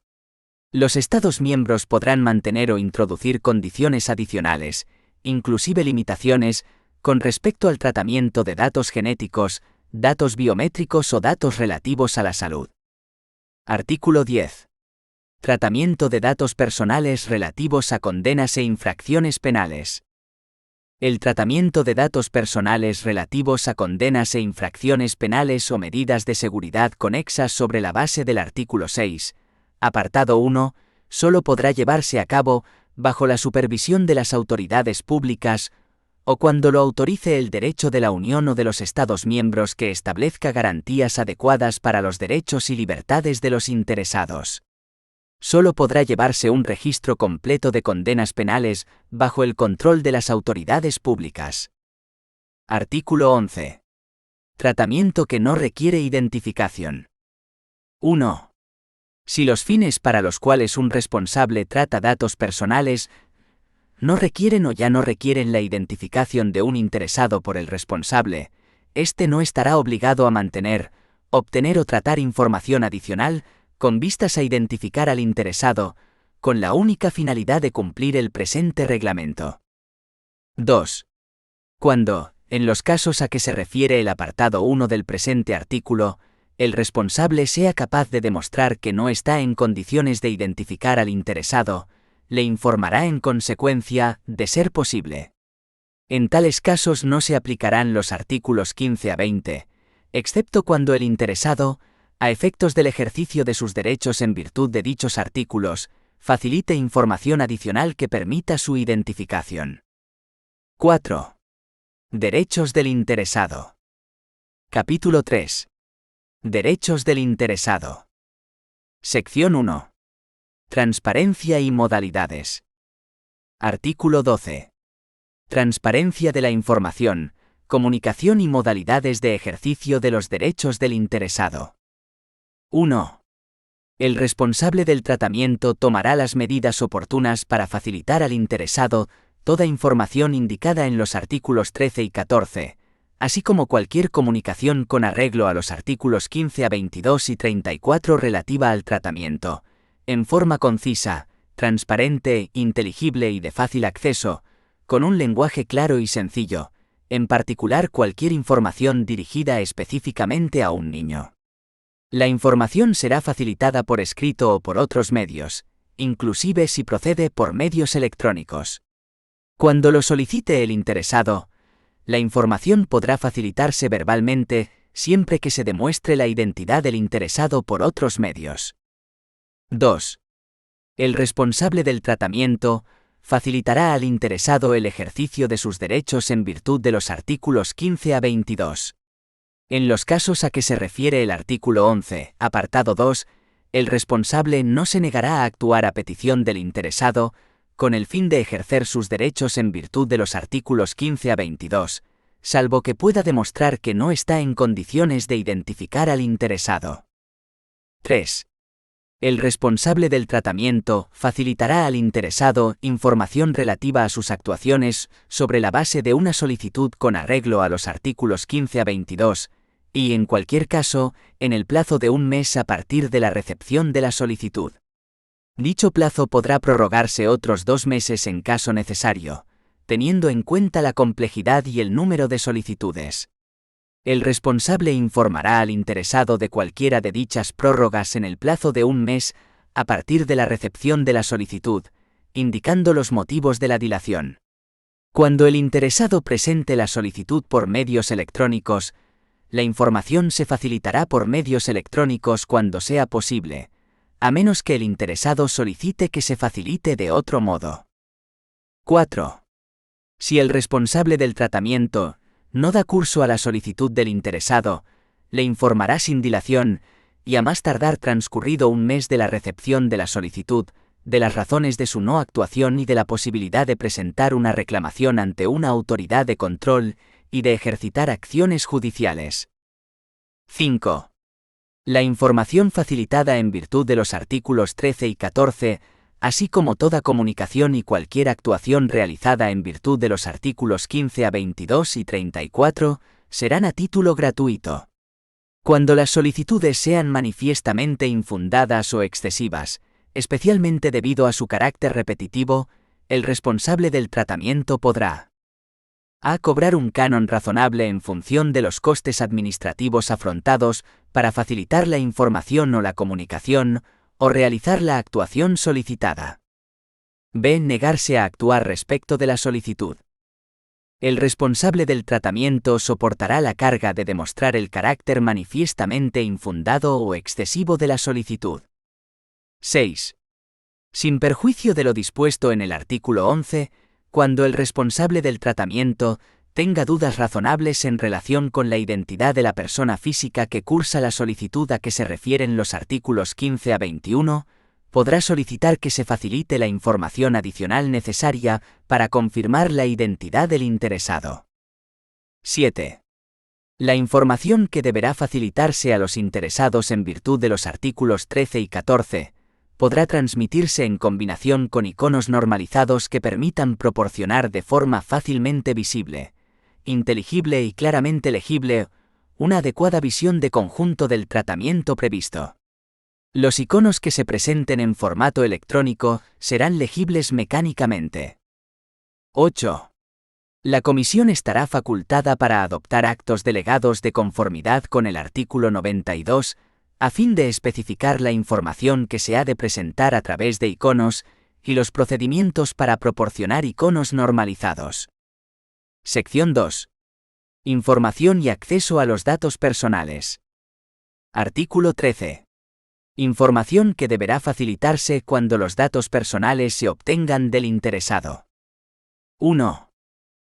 Los Estados miembros podrán mantener o introducir condiciones adicionales, inclusive limitaciones, con respecto al tratamiento de datos genéticos, datos biométricos o datos relativos a la salud. Artículo 10. Tratamiento de datos personales relativos a condenas e infracciones penales. El tratamiento de datos personales relativos a condenas e infracciones penales o medidas de seguridad conexas sobre la base del artículo 6, apartado 1, solo podrá llevarse a cabo bajo la supervisión de las autoridades públicas o cuando lo autorice el derecho de la Unión o de los Estados miembros que establezca garantías adecuadas para los derechos y libertades de los interesados. Solo podrá llevarse un registro completo de condenas penales bajo el control de las autoridades públicas. Artículo 11. Tratamiento que no requiere identificación. 1. Si los fines para los cuales un responsable trata datos personales no requieren o ya no requieren la identificación de un interesado por el responsable, éste no estará obligado a mantener, obtener o tratar información adicional con vistas a identificar al interesado, con la única finalidad de cumplir el presente reglamento. 2. Cuando En los casos a que se refiere el apartado 1 del presente artículo, el responsable sea capaz de demostrar que no está en condiciones de identificar al interesado, le informará en consecuencia, de ser posible. En tales casos no se aplicarán los artículos 15 a 20, excepto cuando el interesado, a efectos del ejercicio de sus derechos en virtud de dichos artículos, facilite información adicional que permita su identificación. 4. Derechos del interesado. Capítulo 3. Derechos del interesado. Sección 1. Transparencia y modalidades. Artículo 12. Transparencia de la información, comunicación y modalidades de ejercicio de los derechos del interesado. 1. El responsable del tratamiento tomará las medidas oportunas para facilitar al interesado toda información indicada en los artículos 13 y 14, así como cualquier comunicación con arreglo a los artículos 15 a 22 y 34 relativa al tratamiento, en forma concisa, transparente, inteligible y de fácil acceso, con un lenguaje claro y sencillo, en particular cualquier información dirigida específicamente a un niño. La información será facilitada por escrito o por otros medios, inclusive si procede por medios electrónicos. Cuando lo solicite el interesado, la información podrá facilitarse verbalmente siempre que se demuestre la identidad del interesado por otros medios. 2. El responsable del tratamiento facilitará al interesado el ejercicio de sus derechos en virtud de los artículos 15 a 22. En los casos a que se refiere el artículo 11, apartado 2, el responsable no se negará a actuar a petición del interesado, con el fin de ejercer sus derechos en virtud de los artículos 15 a 22, salvo que pueda demostrar que no está en condiciones de identificar al interesado. 3. El responsable del tratamiento facilitará al interesado información relativa a sus actuaciones sobre la base de una solicitud con arreglo a los artículos 15 a 22, y en cualquier caso, en el plazo de un mes a partir de la recepción de la solicitud. Dicho plazo podrá prorrogarse otros 2 meses en caso necesario, teniendo en cuenta la complejidad y el número de solicitudes. El responsable informará al interesado de cualquiera de dichas prórrogas en el plazo de un mes a partir de la recepción de la solicitud, indicando los motivos de la dilación. Cuando el interesado presente la solicitud por medios electrónicos, la información se facilitará por medios electrónicos cuando sea posible, a menos que el interesado solicite que se facilite de otro modo. 4. Si el responsable del tratamiento no da curso a la solicitud del interesado, le informará sin dilación, y a más tardar transcurrido un mes de la recepción de la solicitud, de las razones de su no actuación y de la posibilidad de presentar una reclamación ante una autoridad de control y de ejercitar acciones judiciales. 5. La información facilitada en virtud de los artículos 13 y 14, así como toda comunicación y cualquier actuación realizada en virtud de los artículos 15 a 22 y 34, serán a título gratuito. Cuando las solicitudes sean manifiestamente infundadas o excesivas, especialmente debido a su carácter repetitivo, el responsable del tratamiento podrá a. Cobrar un canon razonable en función de los costes administrativos afrontados para facilitar la información o la comunicación, o realizar la actuación solicitada. B. Negarse a actuar respecto de la solicitud. El responsable del tratamiento soportará la carga de demostrar el carácter manifiestamente infundado o excesivo de la solicitud. 6. Sin perjuicio de lo dispuesto en el artículo 11, cuando el responsable del tratamiento tenga dudas razonables en relación con la identidad de la persona física que cursa la solicitud a que se refieren los artículos 15 a 21, podrá solicitar que se facilite la información adicional necesaria para confirmar la identidad del interesado. 7. La información que deberá facilitarse a los interesados en virtud de los artículos 13 y 14, podrá transmitirse en combinación con iconos normalizados que permitan proporcionar de forma fácilmente visible, inteligible y claramente legible, una adecuada visión de conjunto del tratamiento previsto. Los iconos que se presenten en formato electrónico serán legibles mecánicamente. 8. La Comisión estará facultada para adoptar actos delegados de conformidad con el artículo 92, a fin de especificar la información que se ha de presentar a través de iconos y los procedimientos para proporcionar iconos normalizados. Sección 2. Información y acceso a los datos personales. Artículo 13. Información que deberá facilitarse cuando los datos personales se obtengan del interesado. 1.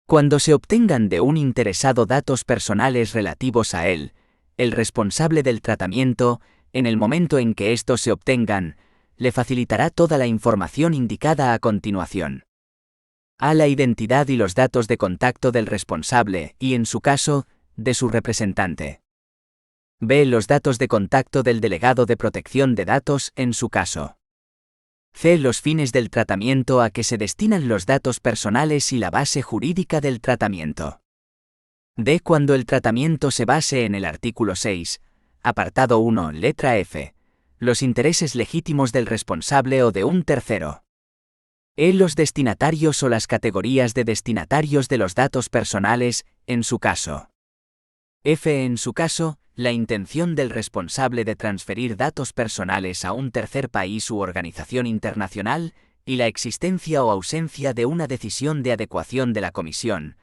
Cuando se obtengan de un interesado datos personales relativos a él, el responsable del tratamiento, en el momento en que estos se obtengan, le facilitará toda la información indicada a continuación. A. La identidad y los datos de contacto del responsable y, en su caso, de su representante. B. Los datos de contacto del delegado de protección de datos en su caso. C. Los fines del tratamiento a que se destinan los datos personales y la base jurídica del tratamiento. D. Cuando el tratamiento se base en el artículo 6, apartado 1, letra F, los intereses legítimos del responsable o de un tercero. E. Los destinatarios o las categorías de destinatarios de los datos personales, en su caso. F. En su caso, la intención del responsable de transferir datos personales a un tercer país u organización internacional, y la existencia o ausencia de una decisión de adecuación de la Comisión,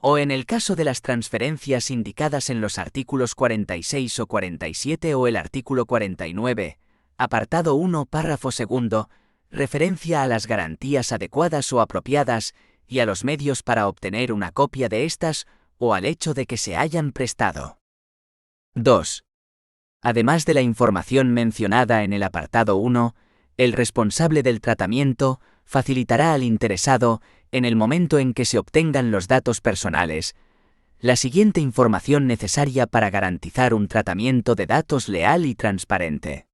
o en el caso de las transferencias indicadas en los artículos 46 o 47 o el artículo 49, apartado 1, párrafo 2, referencia a las garantías adecuadas o apropiadas y a los medios para obtener una copia de estas o al hecho de que se hayan prestado. 2. Además de la información mencionada en el apartado 1, el responsable del tratamiento facilitará al interesado, en el momento en que se obtengan los datos personales, la siguiente información necesaria para garantizar un tratamiento de datos leal y transparente.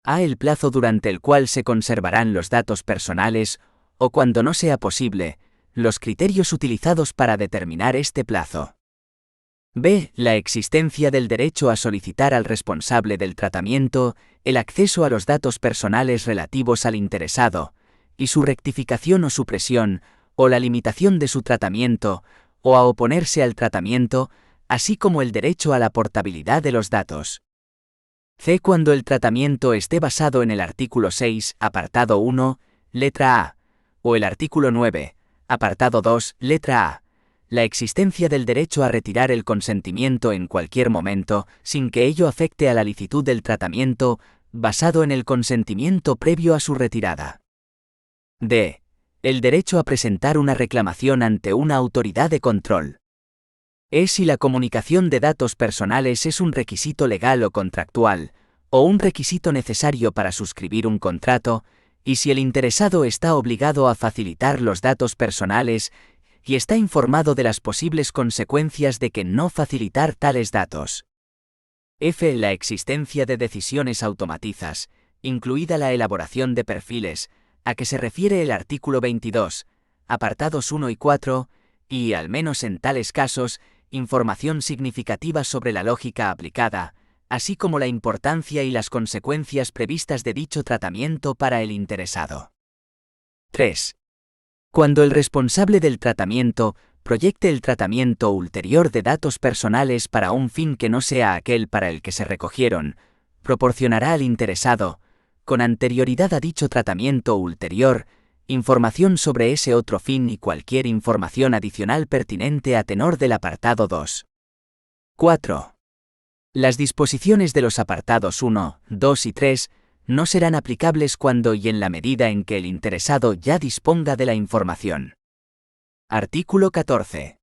A. El plazo durante el cual se conservarán los datos personales, o cuando no sea posible, los criterios utilizados para determinar este plazo. B. La existencia del derecho a solicitar al responsable del tratamiento el acceso a los datos personales relativos al interesado, y su rectificación o supresión, o la limitación de su tratamiento, o a oponerse al tratamiento, así como el derecho a la portabilidad de los datos. C. Cuando el tratamiento esté basado en el artículo 6, apartado 1, letra A, o el artículo 9, apartado 2, letra A, la existencia del derecho a retirar el consentimiento en cualquier momento, sin que ello afecte a la licitud del tratamiento, basado en el consentimiento previo a su retirada. D. El derecho a presentar una reclamación ante una autoridad de control. E. Si la comunicación de datos personales es un requisito legal o contractual, o un requisito necesario para suscribir un contrato, y si el interesado está obligado a facilitar los datos personales y está informado de las posibles consecuencias de que no facilitar tales datos. F. La existencia de decisiones automatizas, incluida la elaboración de perfiles, a que se refiere el artículo 22, apartados 1 y 4, y, al menos en tales casos, información significativa sobre la lógica aplicada, así como la importancia y las consecuencias previstas de dicho tratamiento para el interesado. 3. Cuando el responsable del tratamiento proyecte el tratamiento ulterior de datos personales para un fin que no sea aquel para el que se recogieron, proporcionará al interesado, con anterioridad a dicho tratamiento ulterior, información sobre ese otro fin y cualquier información adicional pertinente a tenor del apartado 2. 4. Las disposiciones de los apartados 1, 2 y 3 no serán aplicables cuando y en la medida en que el interesado ya disponga de la información. Artículo 14.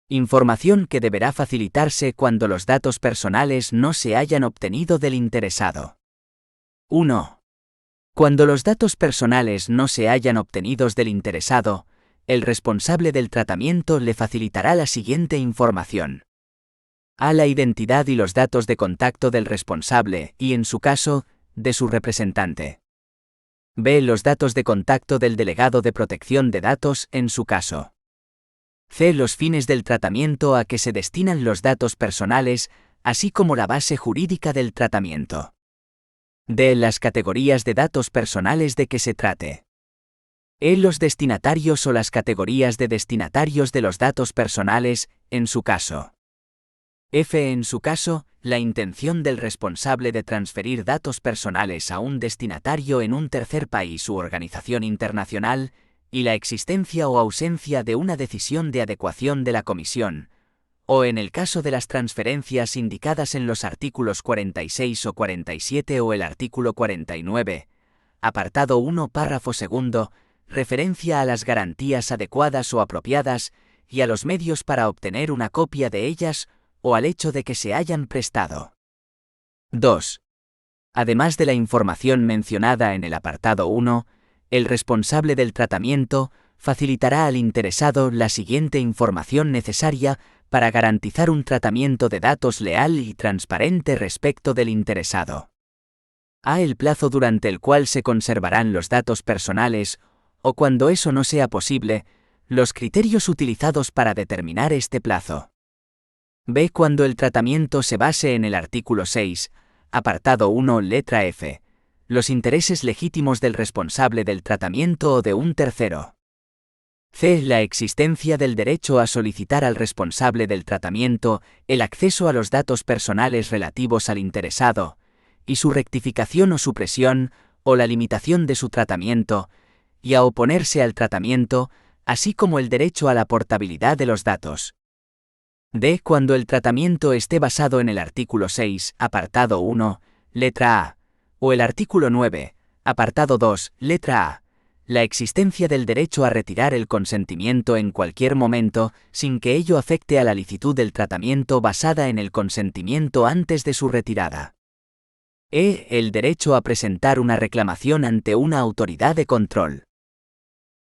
Información que deberá facilitarse cuando los datos personales no se hayan obtenido del interesado. 1. Cuando los datos personales no se hayan obtenidos del interesado, el responsable del tratamiento le facilitará la siguiente información. A. La identidad y los datos de contacto del responsable y, en su caso, de su representante. B. Los datos de contacto del delegado de protección de datos en su caso. C. Los fines del tratamiento a que se destinan los datos personales, así como la base jurídica del tratamiento. D. Las categorías de datos personales de que se trate. E. Los destinatarios o las categorías de destinatarios de los datos personales, en su caso. F. En su caso, la intención del responsable de transferir datos personales a un destinatario en un tercer país u organización internacional, y la existencia o ausencia de una decisión de adecuación de la comisión, o en el caso de las transferencias indicadas en los artículos 46 o 47 o el artículo 49, apartado 1, párrafo segundo, referencia a las garantías adecuadas o apropiadas y a los medios para obtener una copia de ellas o al hecho de que se hayan prestado. 2. Además de la información mencionada en el apartado 1, el responsable del tratamiento facilitará al interesado la siguiente información necesaria para garantizar un tratamiento de datos leal y transparente respecto del interesado. A. El plazo durante el cual se conservarán los datos personales, o cuando eso no sea posible, los criterios utilizados para determinar este plazo. B. Cuando el tratamiento se base en el artículo 6, apartado 1, letra F, los intereses legítimos del responsable del tratamiento o de un tercero. C. La existencia del derecho a solicitar al responsable del tratamiento el acceso a los datos personales relativos al interesado, y su rectificación o supresión, o la limitación de su tratamiento, y a oponerse al tratamiento, así como el derecho a la portabilidad de los datos. D. Cuando el tratamiento esté basado en el artículo 6, apartado 1, letra A, o el artículo 9, apartado 2, letra A, la existencia del derecho a retirar el consentimiento en cualquier momento, sin que ello afecte a la licitud del tratamiento basada en el consentimiento antes de su retirada. E. El derecho a presentar una reclamación ante una autoridad de control.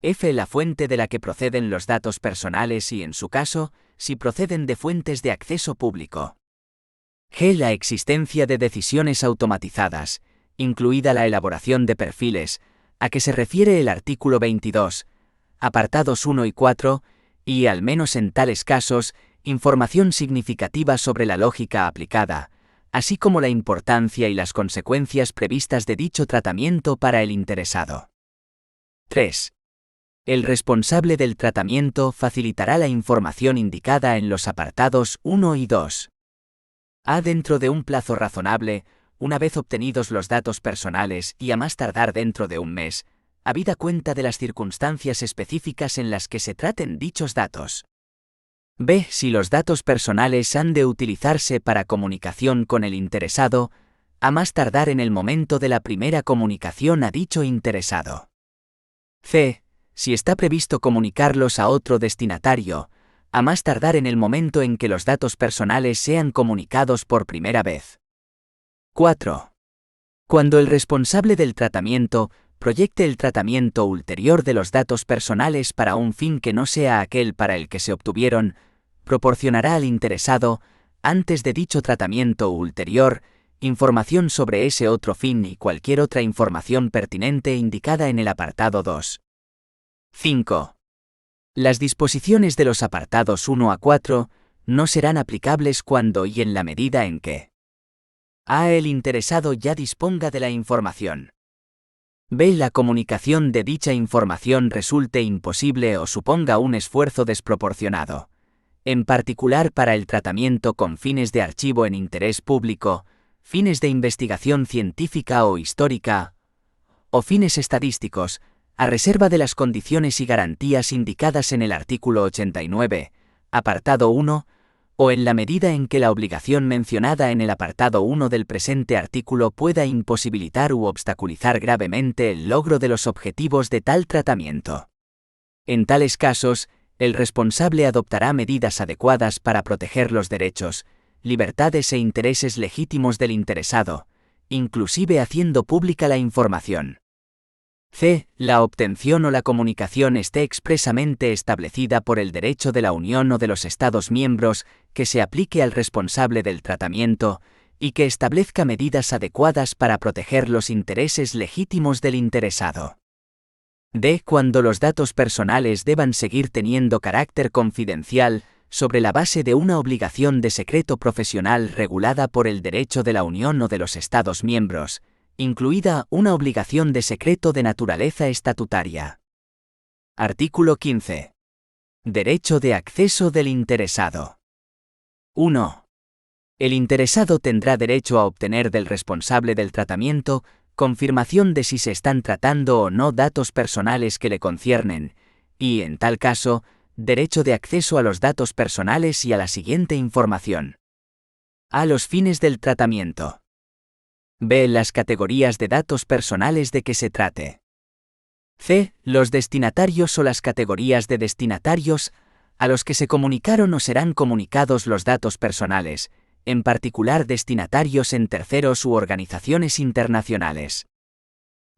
F. La fuente de la que proceden los datos personales y, en su caso, si proceden de fuentes de acceso público. G. La existencia de decisiones automatizadas, incluida la elaboración de perfiles, a que se refiere el artículo 22, apartados 1 y 4, y, al menos en tales casos, información significativa sobre la lógica aplicada, así como la importancia y las consecuencias previstas de dicho tratamiento para el interesado. 3. El responsable del tratamiento facilitará la información indicada en los apartados 1 y 2. A. Dentro de un plazo razonable, una vez obtenidos los datos personales y a más tardar dentro de un mes, habida cuenta de las circunstancias específicas en las que se traten dichos datos. B. Si los datos personales han de utilizarse para comunicación con el interesado, a más tardar en el momento de la primera comunicación a dicho interesado. C. Si está previsto comunicarlos a otro destinatario, a más tardar en el momento en que los datos personales sean comunicados por primera vez. 4. Cuando el responsable del tratamiento proyecte el tratamiento ulterior de los datos personales para un fin que no sea aquel para el que se obtuvieron, proporcionará al interesado, antes de dicho tratamiento ulterior, información sobre ese otro fin y cualquier otra información pertinente indicada en el apartado 2. 5. Las disposiciones de los apartados 1 a 4 no serán aplicables cuando y en la medida en que a. El interesado ya disponga de la información. B. La comunicación de dicha información resulte imposible o suponga un esfuerzo desproporcionado, en particular para el tratamiento con fines de archivo en interés público, fines de investigación científica o histórica, o fines estadísticos, a reserva de las condiciones y garantías indicadas en el artículo 89, apartado 1, o en la medida en que la obligación mencionada en el apartado 1 del presente artículo pueda imposibilitar u obstaculizar gravemente el logro de los objetivos de tal tratamiento. En tales casos, el responsable adoptará medidas adecuadas para proteger los derechos, libertades e intereses legítimos del interesado, inclusive haciendo pública la información. C. La obtención o la comunicación esté expresamente establecida por el derecho de la Unión o de los Estados miembros que se aplique al responsable del tratamiento y que establezca medidas adecuadas para proteger los intereses legítimos del interesado. D. Cuando los datos personales deban seguir teniendo carácter confidencial sobre la base de una obligación de secreto profesional regulada por el derecho de la Unión o de los Estados miembros, incluida una obligación de secreto de naturaleza estatutaria. Artículo 15. Derecho de acceso del interesado. 1. El interesado tendrá derecho a obtener del responsable del tratamiento confirmación de si se están tratando o no datos personales que le conciernen, y, en tal caso, derecho de acceso a los datos personales y a la siguiente información. A los fines del tratamiento. B. Las categorías de datos personales de que se trate. C. Los destinatarios o las categorías de destinatarios a los que se comunicaron o serán comunicados los datos personales, en particular destinatarios en terceros u organizaciones internacionales.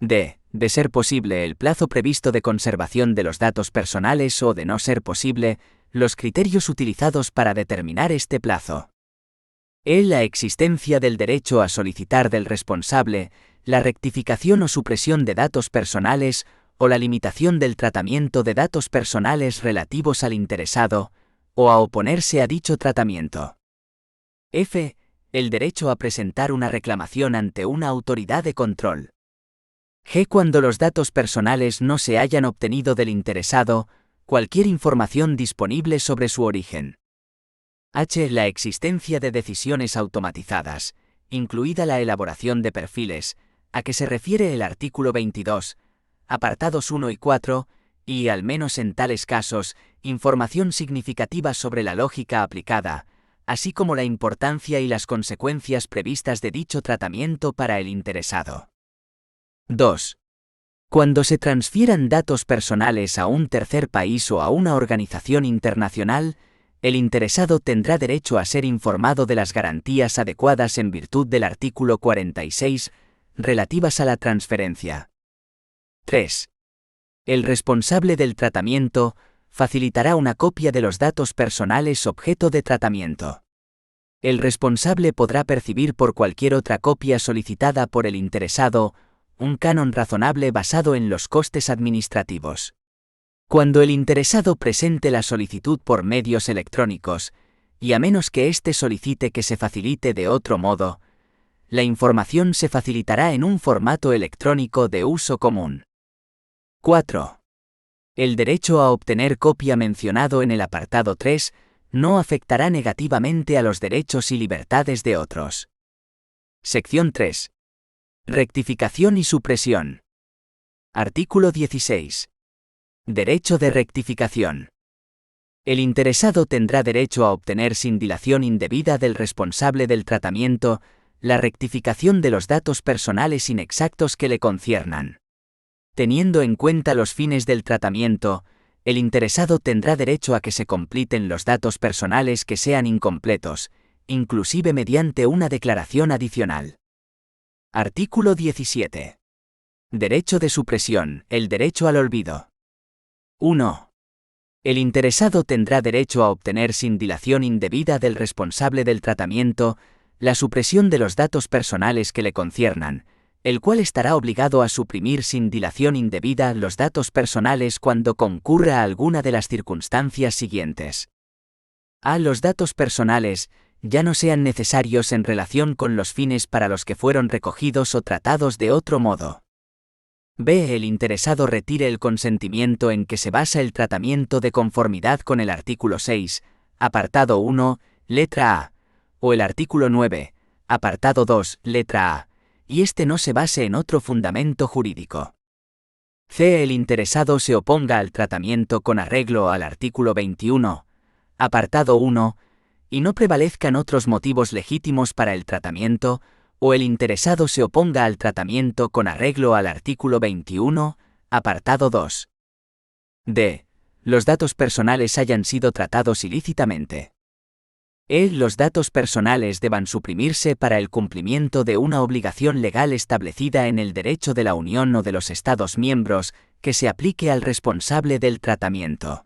D. De ser posible el plazo previsto de conservación de los datos personales o, de no ser posible, los criterios utilizados para determinar este plazo. E. La existencia del derecho a solicitar del responsable la rectificación o supresión de datos personales o la limitación del tratamiento de datos personales relativos al interesado, o a oponerse a dicho tratamiento. F. El derecho a presentar una reclamación ante una autoridad de control. G. Cuando los datos personales no se hayan obtenido del interesado, cualquier información disponible sobre su origen. H. La existencia de decisiones automatizadas, incluida la elaboración de perfiles, a que se refiere el artículo 22, apartados 1 y 4, y, al menos en tales casos, información significativa sobre la lógica aplicada, así como la importancia y las consecuencias previstas de dicho tratamiento para el interesado. 2. Cuando se transfieran datos personales a un tercer país o a una organización internacional, el interesado tendrá derecho a ser informado de las garantías adecuadas en virtud del artículo 46, relativas a la transferencia. 3. El responsable del tratamiento facilitará una copia de los datos personales objeto de tratamiento. El responsable podrá percibir por cualquier otra copia solicitada por el interesado un canon razonable basado en los costes administrativos. Cuando el interesado presente la solicitud por medios electrónicos, y a menos que éste solicite que se facilite de otro modo, la información se facilitará en un formato electrónico de uso común. 4. El derecho a obtener copia mencionado en el apartado 3 no afectará negativamente a los derechos y libertades de otros. Sección 3. Rectificación y supresión. Artículo 16. Derecho de rectificación. El interesado tendrá derecho a obtener sin dilación indebida del responsable del tratamiento la rectificación de los datos personales inexactos que le conciernan. Teniendo en cuenta los fines del tratamiento, el interesado tendrá derecho a que se completen los datos personales que sean incompletos, inclusive mediante una declaración adicional. Artículo 17. Derecho de supresión, el derecho al olvido. 1. El interesado tendrá derecho a obtener sin dilación indebida del responsable del tratamiento la supresión de los datos personales que le conciernan, el cual estará obligado a suprimir sin dilación indebida los datos personales cuando concurra alguna de las circunstancias siguientes. A. Los datos personales ya no sean necesarios en relación con los fines para los que fueron recogidos o tratados de otro modo. B. El interesado retire el consentimiento en que se basa el tratamiento de conformidad con el artículo 6, apartado 1, letra A, o el artículo 9, apartado 2, letra A, y éste no se base en otro fundamento jurídico. C. El interesado se oponga al tratamiento con arreglo al artículo 21, apartado 1, y no prevalezcan otros motivos legítimos para el tratamiento, o el interesado se oponga al tratamiento con arreglo al artículo 21, apartado 2. D. Los datos personales hayan sido tratados ilícitamente. E. Los datos personales deban suprimirse para el cumplimiento de una obligación legal establecida en el derecho de la Unión o de los Estados miembros que se aplique al responsable del tratamiento.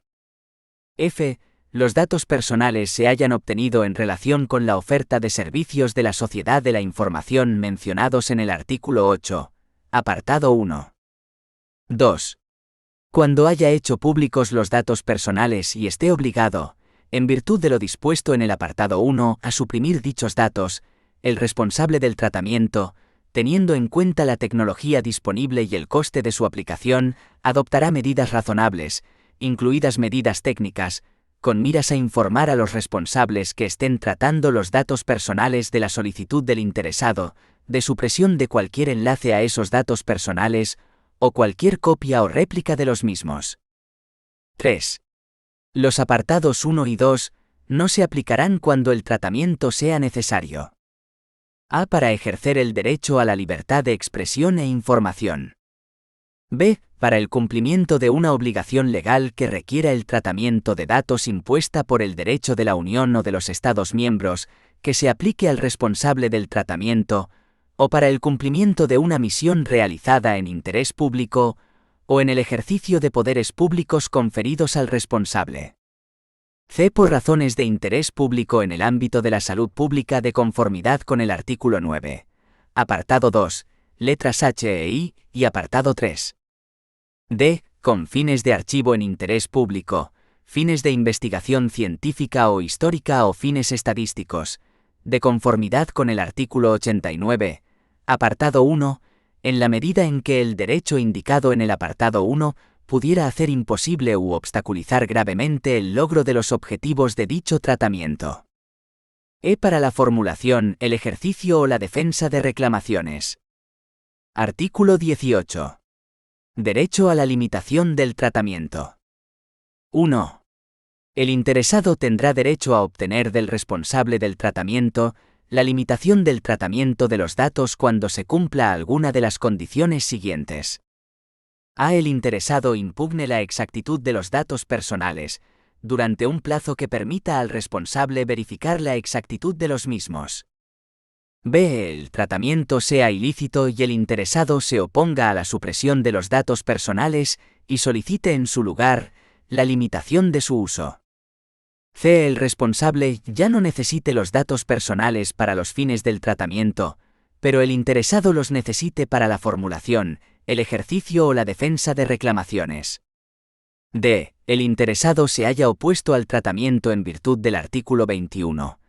F. Los datos personales se hayan obtenido en relación con la oferta de servicios de la sociedad de la información mencionados en el artículo 8, apartado 1. 2. Cuando haya hecho públicos los datos personales y esté obligado, en virtud de lo dispuesto en el apartado 1, a suprimir dichos datos, el responsable del tratamiento teniendo en cuenta la tecnología disponible y el coste de su aplicación, adoptará medidas razonables, incluidas medidas técnicas, con miras a informar a los responsables que estén tratando los datos personales de la solicitud del interesado, de supresión de cualquier enlace a esos datos personales, o cualquier copia o réplica de los mismos. 3. Los apartados 1 y 2 no se aplicarán cuando el tratamiento sea necesario. A. Para ejercer el derecho a la libertad de expresión e información. B. Para el cumplimiento de una obligación legal que requiera el tratamiento de datos impuesta por el derecho de la Unión o de los Estados miembros, que se aplique al responsable del tratamiento, o para el cumplimiento de una misión realizada en interés público, o en el ejercicio de poderes públicos conferidos al responsable. C. Por razones de interés público en el ámbito de la salud pública de conformidad con el artículo 9, apartado 2, letras H e I, y apartado 3. D. Con fines de archivo en interés público, fines de investigación científica o histórica o fines estadísticos, de conformidad con el artículo 89, apartado 1, en la medida en que el derecho indicado en el apartado 1 pudiera hacer imposible u obstaculizar gravemente el logro de los objetivos de dicho tratamiento. E. Para la formulación, el ejercicio o la defensa de reclamaciones. Artículo 18. Derecho a la limitación del tratamiento. 1. El interesado tendrá derecho a obtener del responsable del tratamiento la limitación del tratamiento de los datos cuando se cumpla alguna de las condiciones siguientes. A. El interesado impugne la exactitud de los datos personales, durante un plazo que permita al responsable verificar la exactitud de los mismos. B. El tratamiento sea ilícito y el interesado se oponga a la supresión de los datos personales y solicite en su lugar la limitación de su uso. C. El responsable ya no necesite los datos personales para los fines del tratamiento, pero el interesado los necesite para la formulación, el ejercicio o la defensa de reclamaciones. D. El interesado se haya opuesto al tratamiento en virtud del artículo 21,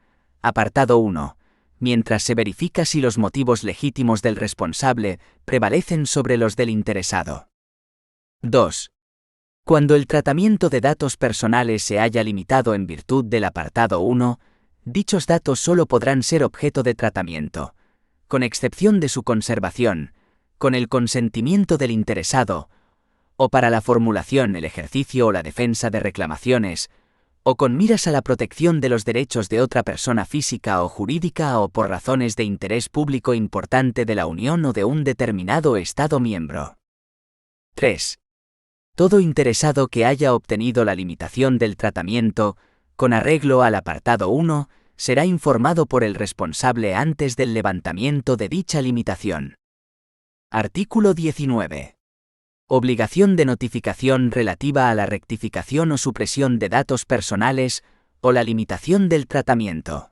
apartado 1, mientras se verifica si los motivos legítimos del responsable prevalecen sobre los del interesado. 2. Cuando el tratamiento de datos personales se haya limitado en virtud del apartado 1, dichos datos solo podrán ser objeto de tratamiento, con excepción de su conservación, con el consentimiento del interesado, o para la formulación, el ejercicio o la defensa de reclamaciones, o con miras a la protección de los derechos de otra persona física o jurídica o por razones de interés público importante de la Unión o de un determinado Estado miembro. 3. Todo interesado que haya obtenido la limitación del tratamiento, con arreglo al apartado 1, será informado por el responsable antes del levantamiento de dicha limitación. Artículo 19. Obligación de notificación relativa a la rectificación o supresión de datos personales o la limitación del tratamiento.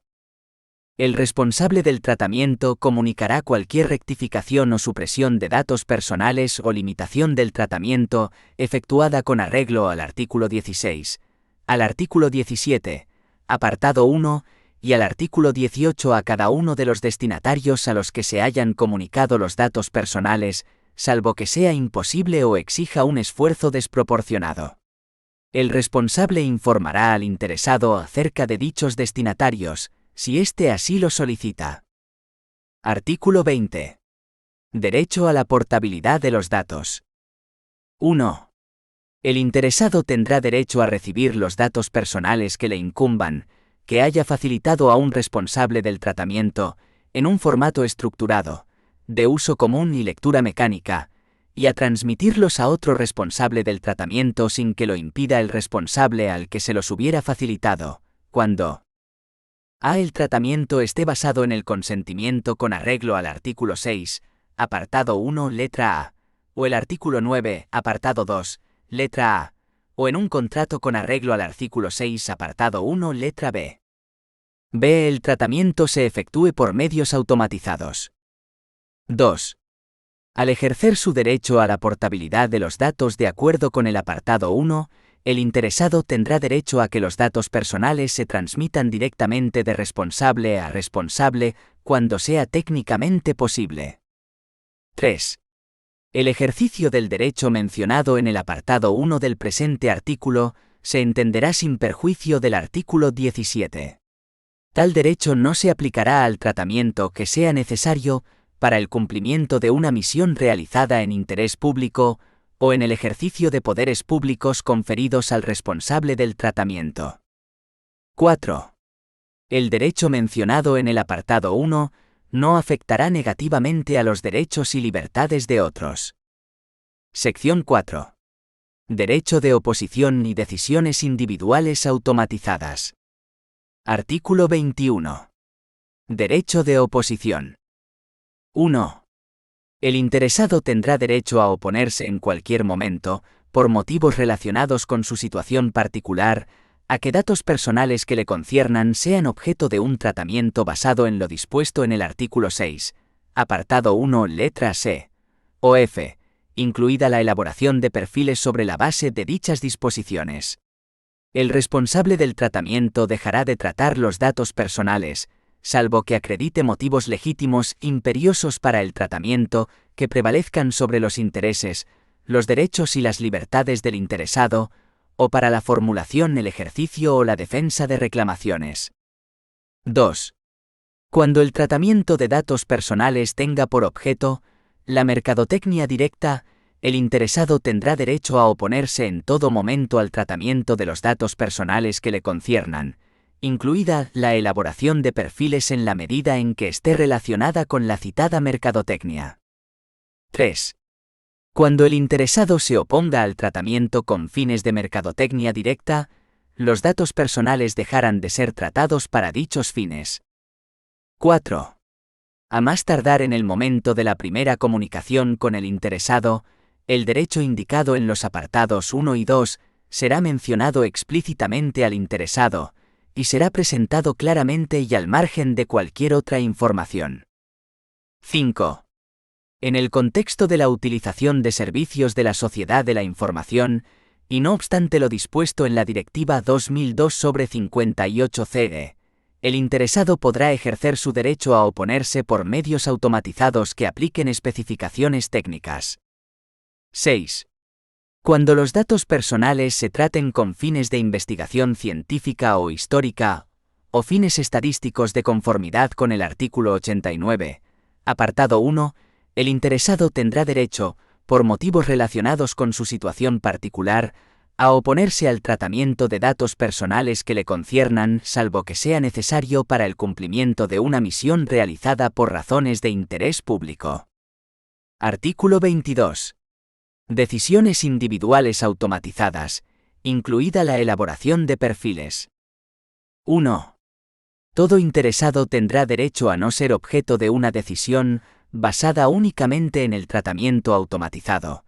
El responsable del tratamiento comunicará cualquier rectificación o supresión de datos personales o limitación del tratamiento efectuada con arreglo al artículo 16, al artículo 17, apartado 1, y al artículo 18 a cada uno de los destinatarios a los que se hayan comunicado los datos personales, salvo que sea imposible o exija un esfuerzo desproporcionado. El responsable informará al interesado acerca de dichos destinatarios, si éste así lo solicita. Artículo 20. Derecho a la portabilidad de los datos. 1. El interesado tendrá derecho a recibir los datos personales que le incumban, que haya facilitado a un responsable del tratamiento, en un formato estructurado, de uso común y lectura mecánica, y a transmitirlos a otro responsable del tratamiento sin que lo impida el responsable al que se los hubiera facilitado, cuando a. El tratamiento esté basado en el consentimiento con arreglo al artículo 6, apartado 1, letra A, o el artículo 9, apartado 2, letra A, o en un contrato con arreglo al artículo 6, apartado 1, letra B. B. El tratamiento se efectúe por medios automatizados. 2. Al ejercer su derecho a la portabilidad de los datos de acuerdo con el apartado 1, el interesado tendrá derecho a que los datos personales se transmitan directamente de responsable a responsable cuando sea técnicamente posible. 3. El ejercicio del derecho mencionado en el apartado 1 del presente artículo se entenderá sin perjuicio del artículo 17. Tal derecho no se aplicará al tratamiento que sea necesario para el cumplimiento de una misión realizada en interés público o en el ejercicio de poderes públicos conferidos al responsable del tratamiento. 4. El derecho mencionado en el apartado 1 no afectará negativamente a los derechos y libertades de otros. Sección 4. Derecho de oposición y decisiones individuales automatizadas. Artículo 21. Derecho de oposición. 1. El interesado tendrá derecho a oponerse en cualquier momento, por motivos relacionados con su situación particular, a que datos personales que le conciernan sean objeto de un tratamiento basado en lo dispuesto en el artículo 6, apartado 1, letra C o F, incluida la elaboración de perfiles sobre la base de dichas disposiciones. El responsable del tratamiento dejará de tratar los datos personales, salvo que acredite motivos legítimos imperiosos para el tratamiento que prevalezcan sobre los intereses, los derechos y las libertades del interesado, o para la formulación, el ejercicio o la defensa de reclamaciones. 2. Cuando el tratamiento de datos personales tenga por objeto la mercadotecnia directa, el interesado tendrá derecho a oponerse en todo momento al tratamiento de los datos personales que le conciernan, incluida la elaboración de perfiles en la medida en que esté relacionada con la citada mercadotecnia. 3. Cuando el interesado se oponga al tratamiento con fines de mercadotecnia directa, los datos personales dejarán de ser tratados para dichos fines. 4. A más tardar en el momento de la primera comunicación con el interesado, el derecho indicado en los apartados 1 y 2 será mencionado explícitamente al interesado, y será presentado claramente y al margen de cualquier otra información. 5. En el contexto de la utilización de servicios de la sociedad de la información, y no obstante lo dispuesto en la Directiva 2002/58/CE, el interesado podrá ejercer su derecho a oponerse por medios automatizados que apliquen especificaciones técnicas. 6. Cuando los datos personales se traten con fines de investigación científica o histórica, o fines estadísticos de conformidad con el artículo 89, apartado 1, el interesado tendrá derecho, por motivos relacionados con su situación particular, a oponerse al tratamiento de datos personales que le conciernan, salvo que sea necesario para el cumplimiento de una misión realizada por razones de interés público. Artículo 22. Decisiones individuales automatizadas, incluida la elaboración de perfiles. 1. Todo interesado tendrá derecho a no ser objeto de una decisión basada únicamente en el tratamiento automatizado,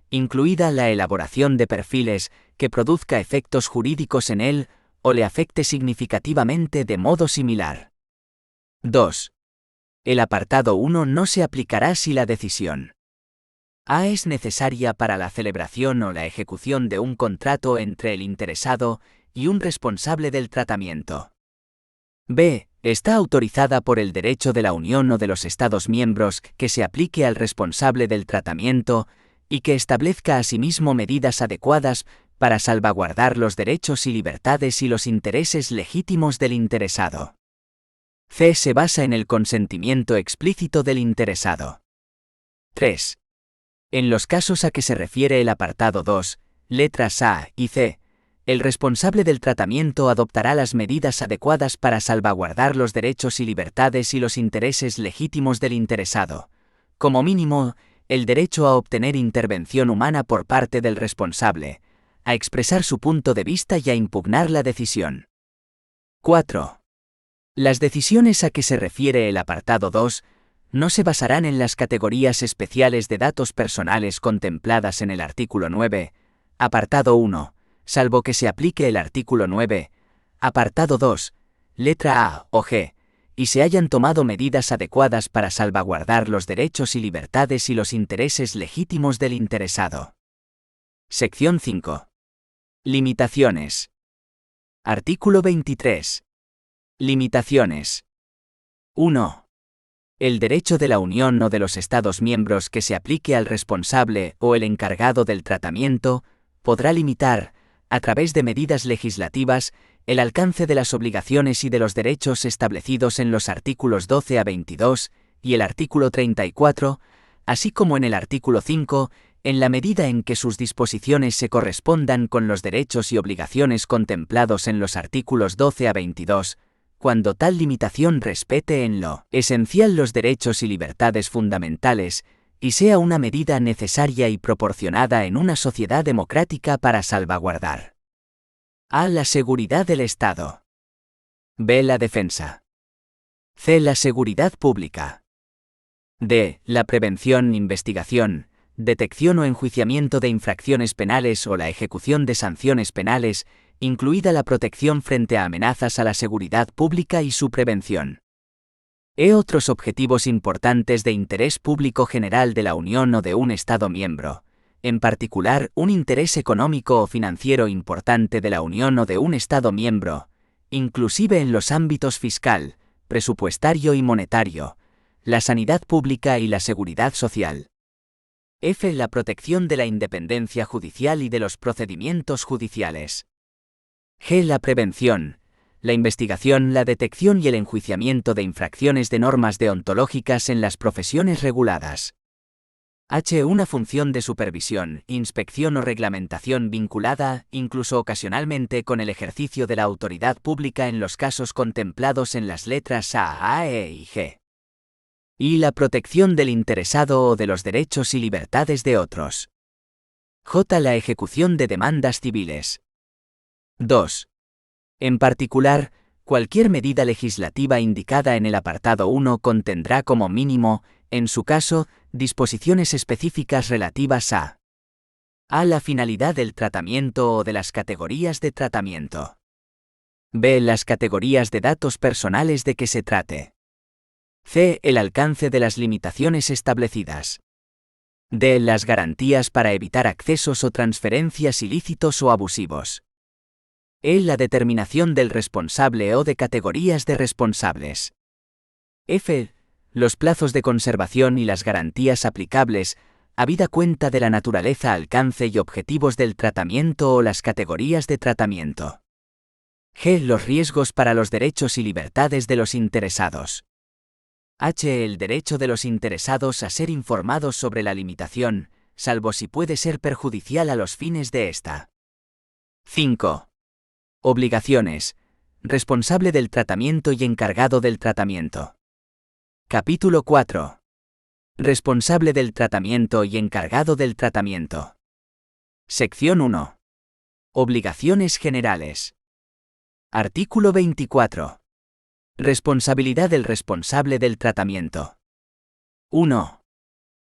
incluida la elaboración de perfiles que produzca efectos jurídicos en él o le afecte significativamente de modo similar. 2. El apartado 1 no se aplicará si la decisión A es necesaria para la celebración o la ejecución de un contrato entre el interesado y un responsable del tratamiento. B. Está autorizada por el derecho de la Unión o de los Estados miembros que se aplique al responsable del tratamiento y que establezca asimismo medidas adecuadas para salvaguardar los derechos y libertades y los intereses legítimos del interesado. C. Se basa en el consentimiento explícito del interesado. 3. En los casos a que se refiere el apartado 2, letras A y C, el responsable del tratamiento adoptará las medidas adecuadas para salvaguardar los derechos y libertades y los intereses legítimos del interesado. Como mínimo, el derecho a obtener intervención humana por parte del responsable, a expresar su punto de vista y a impugnar la decisión. 4. Las decisiones a que se refiere el apartado 2 no se basarán en las categorías especiales de datos personales contempladas en el artículo 9, apartado 1, salvo que se aplique el artículo 9, apartado 2, letra A o G, y se hayan tomado medidas adecuadas para salvaguardar los derechos y libertades y los intereses legítimos del interesado. Sección 5. Limitaciones. Artículo 23. Limitaciones. 1. El derecho de la Unión o de los Estados miembros que se aplique al responsable o el encargado del tratamiento podrá limitar, a través de medidas legislativas, el alcance de las obligaciones y de los derechos establecidos en los artículos 12 a 22 y el artículo 34, así como en el artículo 5, en la medida en que sus disposiciones se correspondan con los derechos y obligaciones contemplados en los artículos 12 a 22, cuando tal limitación respete en lo esencial los derechos y libertades fundamentales, y sea una medida necesaria y proporcionada en una sociedad democrática para salvaguardar a. La seguridad del Estado. b. La defensa. c. La seguridad pública. d. La prevención, investigación, detección o enjuiciamiento de infracciones penales o la ejecución de sanciones penales, incluida la protección frente a amenazas a la seguridad pública y su prevención. Otros objetivos importantes de interés público general de la Unión o de un Estado miembro, en particular un interés económico o financiero importante de la Unión o de un Estado miembro, inclusive en los ámbitos fiscal, presupuestario y monetario, la sanidad pública y la seguridad social. F. La protección de la independencia judicial y de los procedimientos judiciales. G. La prevención, la investigación, la detección y el enjuiciamiento de infracciones de normas deontológicas en las profesiones reguladas. H. Una función de supervisión, inspección o reglamentación vinculada, incluso ocasionalmente, con el ejercicio de la autoridad pública en los casos contemplados en las letras A, E y G. Y la protección del interesado o de los derechos y libertades de otros. J. La ejecución de demandas civiles. 2. En particular, cualquier medida legislativa indicada en el apartado 1 contendrá como mínimo, en su caso, disposiciones específicas relativas a la finalidad del tratamiento o de las categorías de tratamiento. b. Las categorías de datos personales de que se trate. c. El alcance de las limitaciones establecidas. d. Las garantías para evitar accesos o transferencias ilícitos o abusivos. La determinación del responsable o de categorías de responsables. F. Los plazos de conservación y las garantías aplicables, habida cuenta de la naturaleza, alcance y objetivos del tratamiento o las categorías de tratamiento. G. Los riesgos para los derechos y libertades de los interesados. H. El derecho de los interesados a ser informados sobre la limitación, salvo si puede ser perjudicial a los fines de esta. 5. Obligaciones. Responsable del tratamiento y encargado del tratamiento. Capítulo 4. Responsable del tratamiento y encargado del tratamiento. Sección 1. Obligaciones generales. Artículo 24. Responsabilidad del responsable del tratamiento. 1.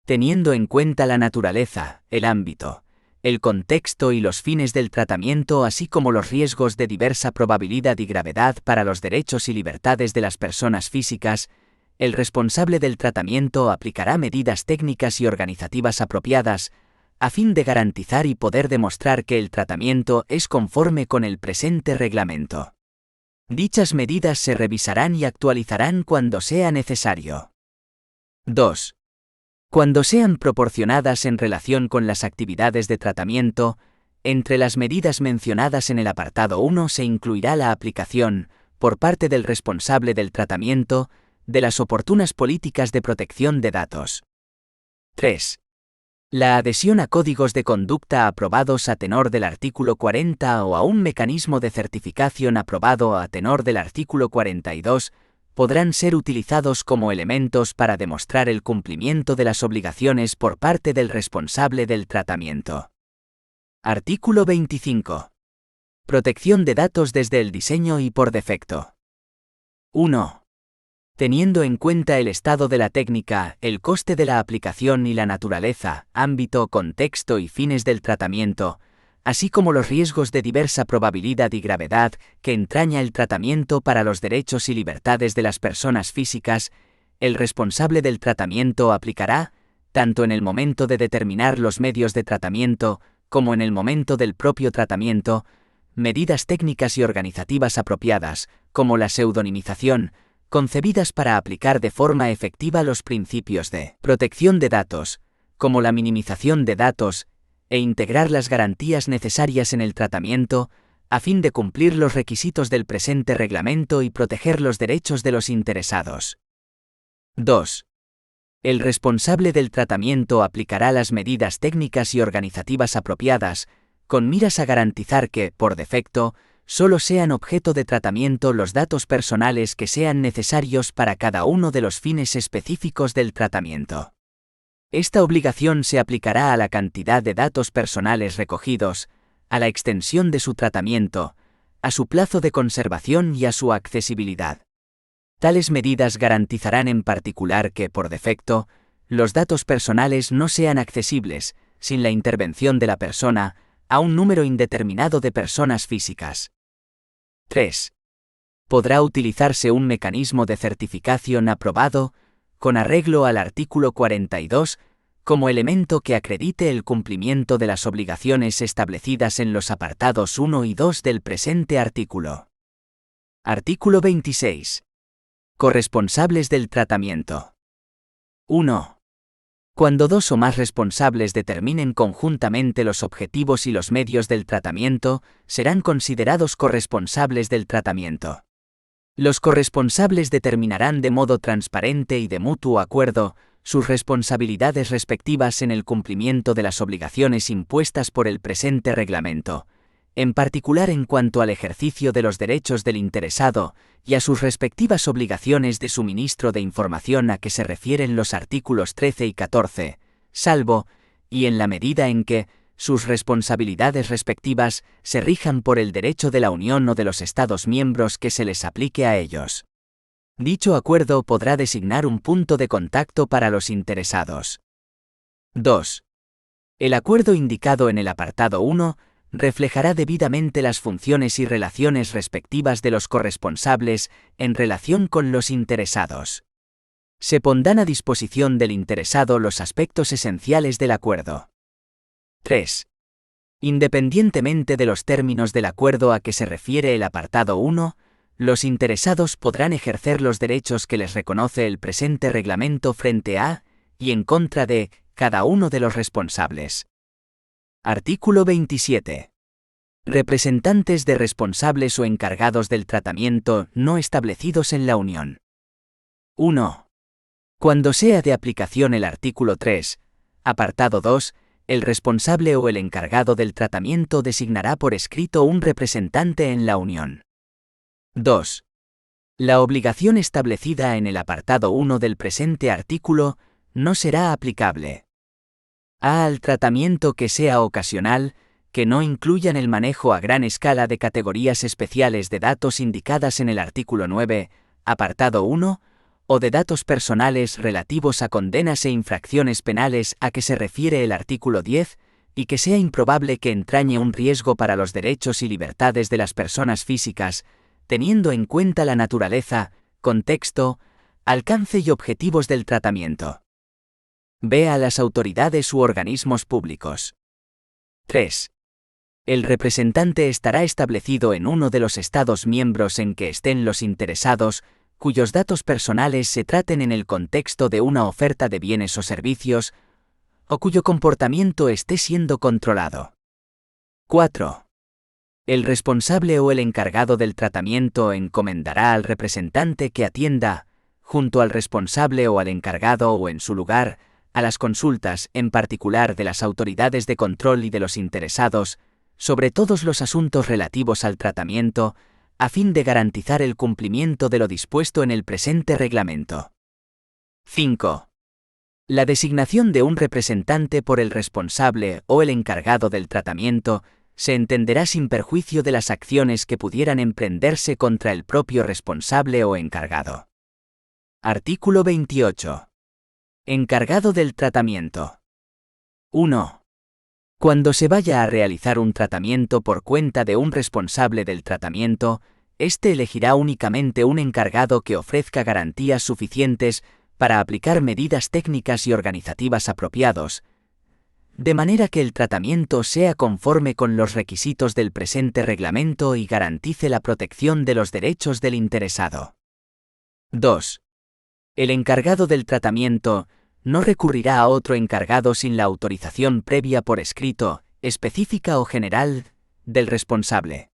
Teniendo en cuenta la naturaleza, el ámbito, el contexto y los fines del tratamiento, así como los riesgos de diversa probabilidad y gravedad para los derechos y libertades de las personas físicas, el responsable del tratamiento aplicará medidas técnicas y organizativas apropiadas, a fin de garantizar y poder demostrar que el tratamiento es conforme con el presente reglamento. Dichas medidas se revisarán y actualizarán cuando sea necesario. 2. Cuando sean proporcionadas en relación con las actividades de tratamiento, entre las medidas mencionadas en el apartado 1 se incluirá la aplicación, por parte del responsable del tratamiento, de las oportunas políticas de protección de datos. 3. La adhesión a códigos de conducta aprobados a tenor del artículo 40 o a un mecanismo de certificación aprobado a tenor del artículo 42, podrán ser utilizados como elementos para demostrar el cumplimiento de las obligaciones por parte del responsable del tratamiento. Artículo 25. Protección de datos desde el diseño y por defecto. 1. Teniendo en cuenta el estado de la técnica, el coste de la aplicación y la naturaleza, ámbito, contexto y fines del tratamiento, así como los riesgos de diversa probabilidad y gravedad que entraña el tratamiento para los derechos y libertades de las personas físicas, el responsable del tratamiento aplicará, tanto en el momento de determinar los medios de tratamiento, como en el momento del propio tratamiento, medidas técnicas y organizativas apropiadas, como la pseudonimización, concebidas para aplicar de forma efectiva los principios de protección de datos, como la minimización de datos, e integrar las garantías necesarias en el tratamiento, a fin de cumplir los requisitos del presente reglamento y proteger los derechos de los interesados. 2. El responsable del tratamiento aplicará las medidas técnicas y organizativas apropiadas, con miras a garantizar que, por defecto, solo sean objeto de tratamiento los datos personales que sean necesarios para cada uno de los fines específicos del tratamiento. Esta obligación se aplicará a la cantidad de datos personales recogidos, a la extensión de su tratamiento, a su plazo de conservación y a su accesibilidad. Tales medidas garantizarán en particular que, por defecto, los datos personales no sean accesibles, sin la intervención de la persona, a un número indeterminado de personas físicas. 3. Podrá utilizarse un mecanismo de certificación aprobado, con arreglo al artículo 42, como elemento que acredite el cumplimiento de las obligaciones establecidas en los apartados 1 y 2 del presente artículo. Artículo 26. Corresponsables del tratamiento. 1. Cuando dos o más responsables determinen conjuntamente los objetivos y los medios del tratamiento, serán considerados corresponsables del tratamiento. Los corresponsables determinarán de modo transparente y de mutuo acuerdo sus responsabilidades respectivas en el cumplimiento de las obligaciones impuestas por el presente reglamento, en particular en cuanto al ejercicio de los derechos del interesado y a sus respectivas obligaciones de suministro de información a que se refieren los artículos 13 y 14, salvo, y en la medida en que, sus responsabilidades respectivas se rijan por el derecho de la Unión o de los Estados miembros que se les aplique a ellos. Dicho acuerdo podrá designar un punto de contacto para los interesados. 2. El acuerdo indicado en el apartado 1 reflejará debidamente las funciones y relaciones respectivas de los corresponsables en relación con los interesados. Se pondrán a disposición del interesado los aspectos esenciales del acuerdo. 3. Independientemente de los términos del acuerdo a que se refiere el apartado 1, los interesados podrán ejercer los derechos que les reconoce el presente reglamento frente a, y en contra de, cada uno de los responsables. Artículo 27. Representantes de responsables o encargados del tratamiento no establecidos en la Unión. 1. Cuando sea de aplicación el artículo 3, apartado 2, el responsable o el encargado del tratamiento designará por escrito un representante en la Unión. 2. La obligación establecida en el apartado 1 del presente artículo no será aplicable. A. Al tratamiento que sea ocasional, que no incluyan el manejo a gran escala de categorías especiales de datos indicadas en el artículo 9, apartado 1, o de datos personales relativos a condenas e infracciones penales a que se refiere el artículo 10, y que sea improbable que entrañe un riesgo para los derechos y libertades de las personas físicas, teniendo en cuenta la naturaleza, contexto, alcance y objetivos del tratamiento. B. A las autoridades u organismos públicos. 3. El representante estará establecido en uno de los Estados miembros en que estén los interesados, cuyos datos personales se traten en el contexto de una oferta de bienes o servicios, o cuyo comportamiento esté siendo controlado. 4. El responsable o el encargado del tratamiento encomendará al representante que atienda, junto al responsable o al encargado o en su lugar, a las consultas, en particular de las autoridades de control y de los interesados, sobre todos los asuntos relativos al tratamiento, a fin de garantizar el cumplimiento de lo dispuesto en el presente reglamento. 5. La designación de un representante por el responsable o el encargado del tratamiento se entenderá sin perjuicio de las acciones que pudieran emprenderse contra el propio responsable o encargado. Artículo 28. Encargado del tratamiento. 1. Cuando se vaya a realizar un tratamiento por cuenta de un responsable del tratamiento, éste elegirá únicamente un encargado que ofrezca garantías suficientes para aplicar medidas técnicas y organizativas apropiados, de manera que el tratamiento sea conforme con los requisitos del presente reglamento y garantice la protección de los derechos del interesado. 2. El encargado del tratamiento no recurrirá a otro encargado sin la autorización previa por escrito, específica o general, del responsable.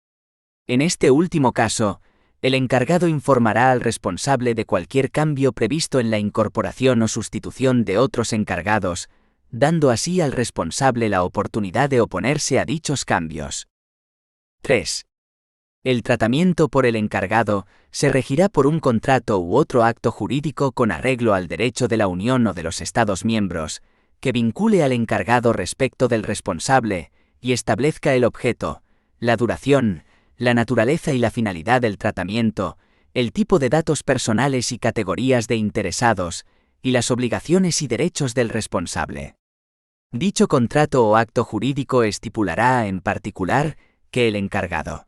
En este último caso, el encargado informará al responsable de cualquier cambio previsto en la incorporación o sustitución de otros encargados, dando así al responsable la oportunidad de oponerse a dichos cambios. 3. El tratamiento por el encargado se regirá por un contrato u otro acto jurídico con arreglo al derecho de la Unión o de los Estados miembros, que vincule al encargado respecto del responsable y establezca el objeto, la duración, la naturaleza y la finalidad del tratamiento, el tipo de datos personales y categorías de interesados, y las obligaciones y derechos del responsable. Dicho contrato o acto jurídico estipulará, en particular, que el encargado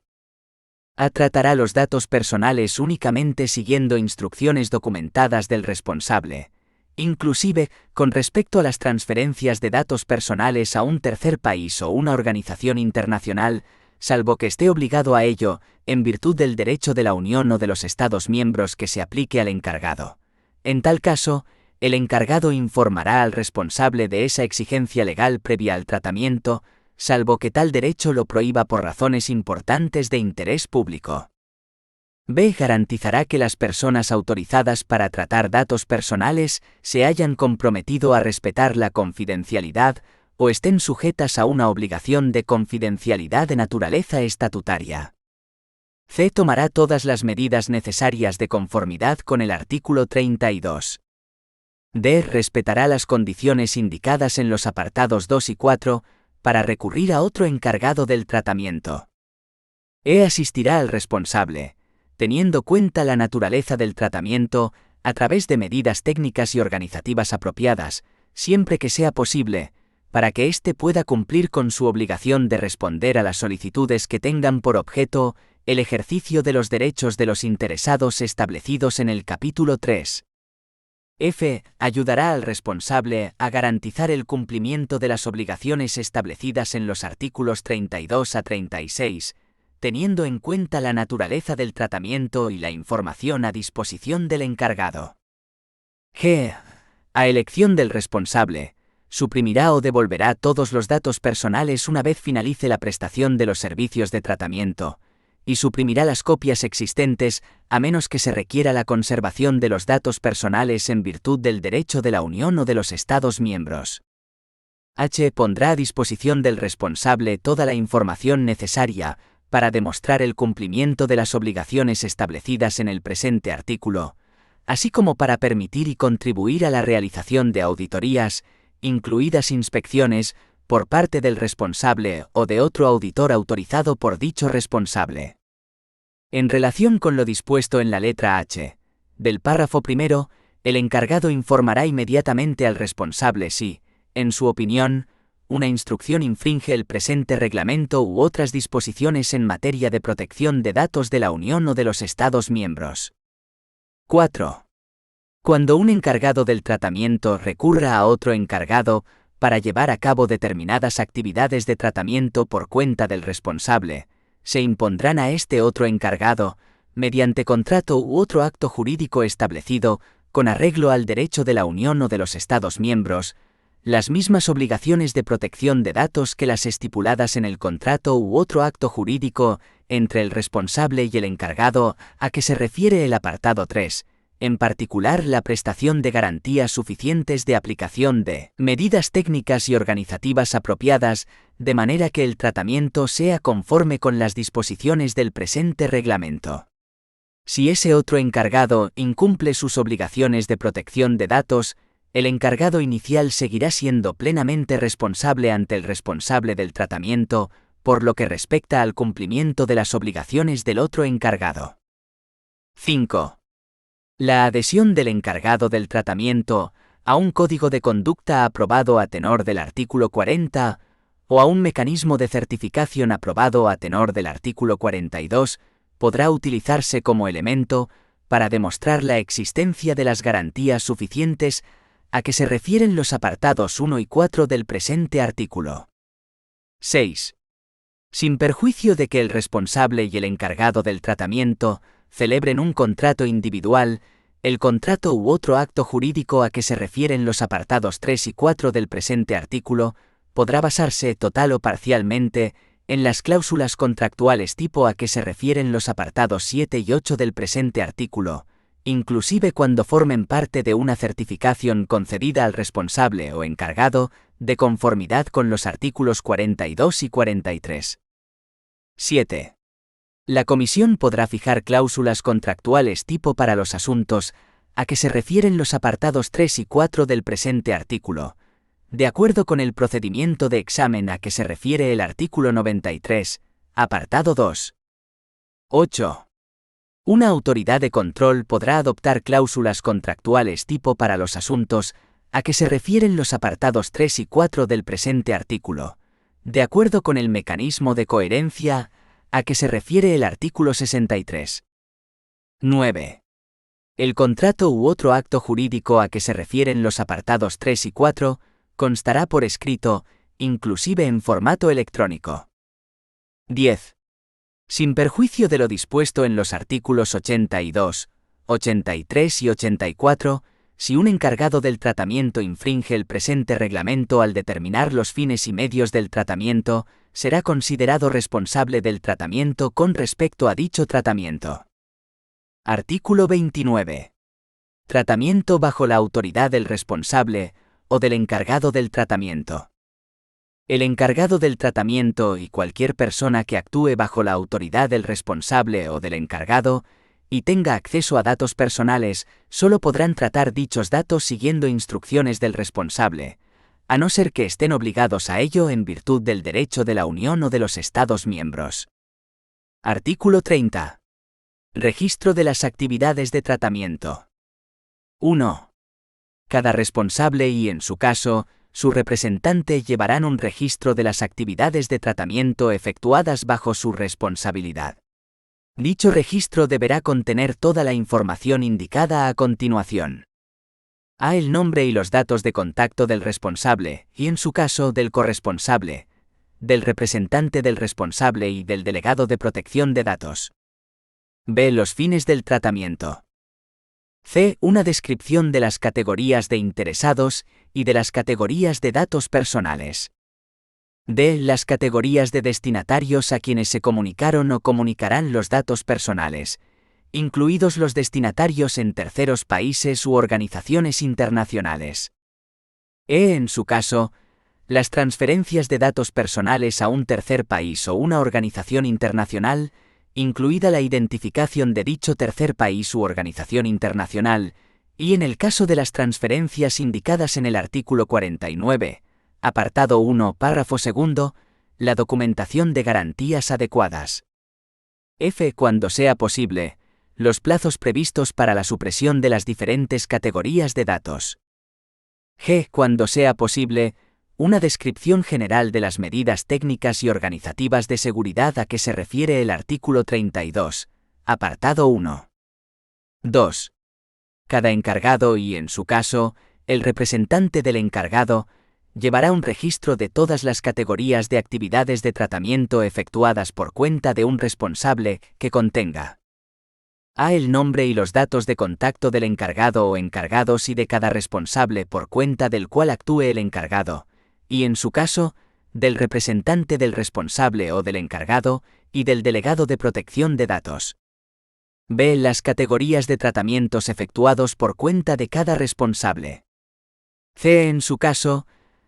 A tratará los datos personales únicamente siguiendo instrucciones documentadas del responsable, inclusive con respecto a las transferencias de datos personales a un tercer país o una organización internacional, salvo que esté obligado a ello, en virtud del derecho de la Unión o de los Estados miembros que se aplique al encargado. En tal caso, el encargado informará al responsable de esa exigencia legal previa al tratamiento, salvo que tal derecho lo prohíba por razones importantes de interés público. B. Garantizará que las personas autorizadas para tratar datos personales se hayan comprometido a respetar la confidencialidad o estén sujetas a una obligación de confidencialidad de naturaleza estatutaria. C. Tomará todas las medidas necesarias de conformidad con el artículo 32. D. Respetará las condiciones indicadas en los apartados 2 y 4, para recurrir a otro encargado del tratamiento. E. Asistirá al responsable, teniendo cuenta la naturaleza del tratamiento, a través de medidas técnicas y organizativas apropiadas, siempre que sea posible, para que éste pueda cumplir con su obligación de responder a las solicitudes que tengan por objeto el ejercicio de los derechos de los interesados establecidos en el capítulo 3. F. Ayudará al responsable a garantizar el cumplimiento de las obligaciones establecidas en los artículos 32 a 36, teniendo en cuenta la naturaleza del tratamiento y la información a disposición del encargado. G. A elección del responsable, suprimirá o devolverá todos los datos personales una vez finalice la prestación de los servicios de tratamiento, y suprimirá las copias existentes a menos que se requiera la conservación de los datos personales en virtud del derecho de la Unión o de los Estados miembros. H. Pondrá a disposición del responsable toda la información necesaria para demostrar el cumplimiento de las obligaciones establecidas en el presente artículo, así como para permitir y contribuir a la realización de auditorías, incluidas inspecciones, por parte del responsable o de otro auditor autorizado por dicho responsable. En relación con lo dispuesto en la letra H del párrafo primero, el encargado informará inmediatamente al responsable si, en su opinión, una instrucción infringe el presente reglamento u otras disposiciones en materia de protección de datos de la Unión o de los Estados miembros. 4. Cuando un encargado del tratamiento recurra a otro encargado para llevar a cabo determinadas actividades de tratamiento por cuenta del responsable, se impondrán a este otro encargado, mediante contrato u otro acto jurídico establecido, con arreglo al derecho de la Unión o de los Estados miembros, las mismas obligaciones de protección de datos que las estipuladas en el contrato u otro acto jurídico entre el responsable y el encargado a que se refiere el apartado 3, en particular la prestación de garantías suficientes de aplicación de medidas técnicas y organizativas apropiadas, de manera que el tratamiento sea conforme con las disposiciones del presente reglamento. Si ese otro encargado incumple sus obligaciones de protección de datos, el encargado inicial seguirá siendo plenamente responsable ante el responsable del tratamiento, por lo que respecta al cumplimiento de las obligaciones del otro encargado. 5. La adhesión del encargado del tratamiento a un código de conducta aprobado a tenor del artículo 40 o a un mecanismo de certificación aprobado a tenor del artículo 42 podrá utilizarse como elemento para demostrar la existencia de las garantías suficientes a que se refieren los apartados 1 y 4 del presente artículo. 6. Sin perjuicio de que el responsable y el encargado del tratamiento celebren un contrato individual, El contrato u otro acto jurídico a que se refieren los apartados 3 y 4 del presente artículo podrá basarse total o parcialmente en las cláusulas contractuales tipo a que se refieren los apartados 7 y 8 del presente artículo, inclusive cuando formen parte de una certificación concedida al responsable o encargado de conformidad con los artículos 42 y 43. 7. La Comisión podrá fijar cláusulas contractuales tipo para los asuntos a que se refieren los apartados 3 y 4 del presente artículo, de acuerdo con el procedimiento de examen a que se refiere el artículo 93, apartado 2. 8. Una autoridad de control podrá adoptar cláusulas contractuales tipo para los asuntos a que se refieren los apartados 3 y 4 del presente artículo, de acuerdo con el mecanismo de coherencia a que se refiere el artículo 63. 9. El contrato u otro acto jurídico a que se refieren los apartados 3 y 4 constará por escrito, inclusive en formato electrónico. 10. Sin perjuicio de lo dispuesto en los artículos 82, 83 y 84, si un encargado del tratamiento infringe el presente reglamento al determinar los fines y medios del tratamiento, será considerado responsable del tratamiento con respecto a dicho tratamiento. Artículo 29. Tratamiento bajo la autoridad del responsable o del encargado del tratamiento. El encargado del tratamiento y cualquier persona que actúe bajo la autoridad del responsable o del encargado y tenga acceso a datos personales solo podrán tratar dichos datos siguiendo instrucciones del responsable, a no ser que estén obligados a ello en virtud del derecho de la Unión o de los Estados miembros. Artículo 30. Registro de las actividades de tratamiento. 1. Cada responsable y, en su caso, su representante llevarán un registro de las actividades de tratamiento efectuadas bajo su responsabilidad. Dicho registro deberá contener toda la información indicada a continuación. A. El nombre y los datos de contacto del responsable, y en su caso del corresponsable, del representante del responsable y del delegado de protección de datos. B. Los fines del tratamiento. C. Una descripción de las categorías de interesados y de las categorías de datos personales. D. Las categorías de destinatarios a quienes se comunicaron o comunicarán los datos personales, incluidos los destinatarios en terceros países u organizaciones internacionales. E. En su caso, las transferencias de datos personales a un tercer país o una organización internacional, incluida la identificación de dicho tercer país u organización internacional, y en el caso de las transferencias indicadas en el artículo 49, apartado 1, párrafo 2, la documentación de garantías adecuadas. F. Cuando sea posible, los plazos previstos para la supresión de las diferentes categorías de datos. G. Cuando sea posible, una descripción general de las medidas técnicas y organizativas de seguridad a que se refiere el artículo 32, apartado 1. 2. Cada encargado y, en su caso, el representante del encargado, llevará un registro de todas las categorías de actividades de tratamiento efectuadas por cuenta de un responsable que contenga a. El nombre y los datos de contacto del encargado o encargados y de cada responsable por cuenta del cual actúe el encargado, y en su caso, del representante del responsable o del encargado y del delegado de protección de datos. B. Las categorías de tratamientos efectuados por cuenta de cada responsable. C. En su caso,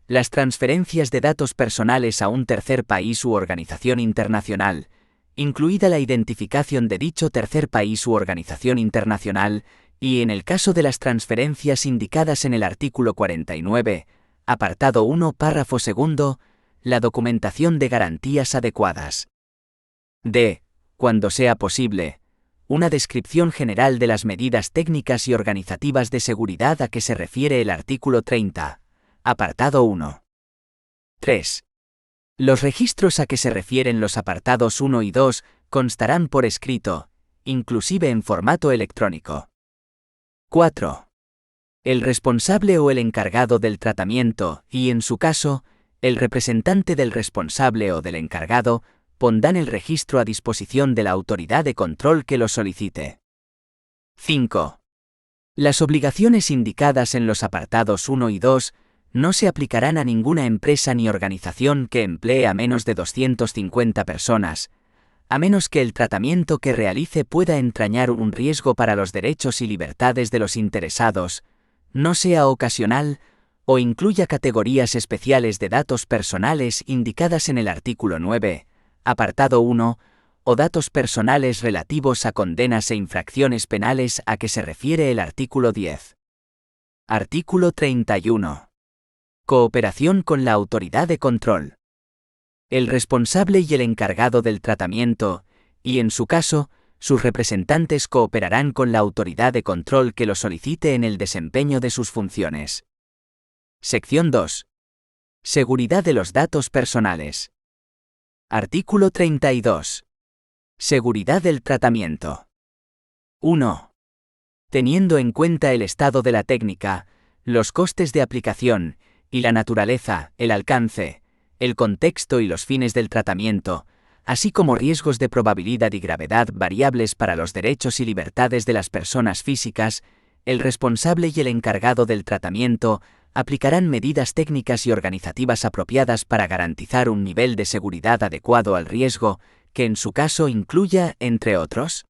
las transferencias de datos personales a un tercer país u organización internacional, incluida la identificación de dicho tercer país u organización internacional, y en el caso de las transferencias indicadas en el artículo 49, apartado 1, párrafo 2, la documentación de garantías adecuadas. D. Cuando sea posible, una descripción general de las medidas técnicas y organizativas de seguridad a que se refiere el artículo 30, apartado 1. 3. Los registros a que se refieren los apartados 1 y 2 constarán por escrito, inclusive en formato electrónico. 4. El responsable o el encargado del tratamiento, y en su caso, el representante del responsable o del encargado, pondrán el registro a disposición de la autoridad de control que lo solicite. 5. Las obligaciones indicadas en los apartados 1 y 2 no se aplicarán a ninguna empresa ni organización que emplee a menos de 250 personas, a menos que el tratamiento que realice pueda entrañar un riesgo para los derechos y libertades de los interesados, no sea ocasional o incluya categorías especiales de datos personales indicadas en el artículo 9, apartado 1, o datos personales relativos a condenas e infracciones penales a que se refiere el artículo 10. Artículo 31. Cooperación con la autoridad de control. El responsable y el encargado del tratamiento, y en su caso, sus representantes cooperarán con la autoridad de control que lo solicite en el desempeño de sus funciones. Sección 2. Seguridad de los datos personales. Artículo 32. Seguridad del tratamiento. 1. Teniendo en cuenta el estado de la técnica, los costes de aplicación, y la naturaleza, el alcance, el contexto y los fines del tratamiento, así como riesgos de probabilidad y gravedad variables para los derechos y libertades de las personas físicas, el responsable y el encargado del tratamiento aplicarán medidas técnicas y organizativas apropiadas para garantizar un nivel de seguridad adecuado al riesgo, que en su caso incluya, entre otros,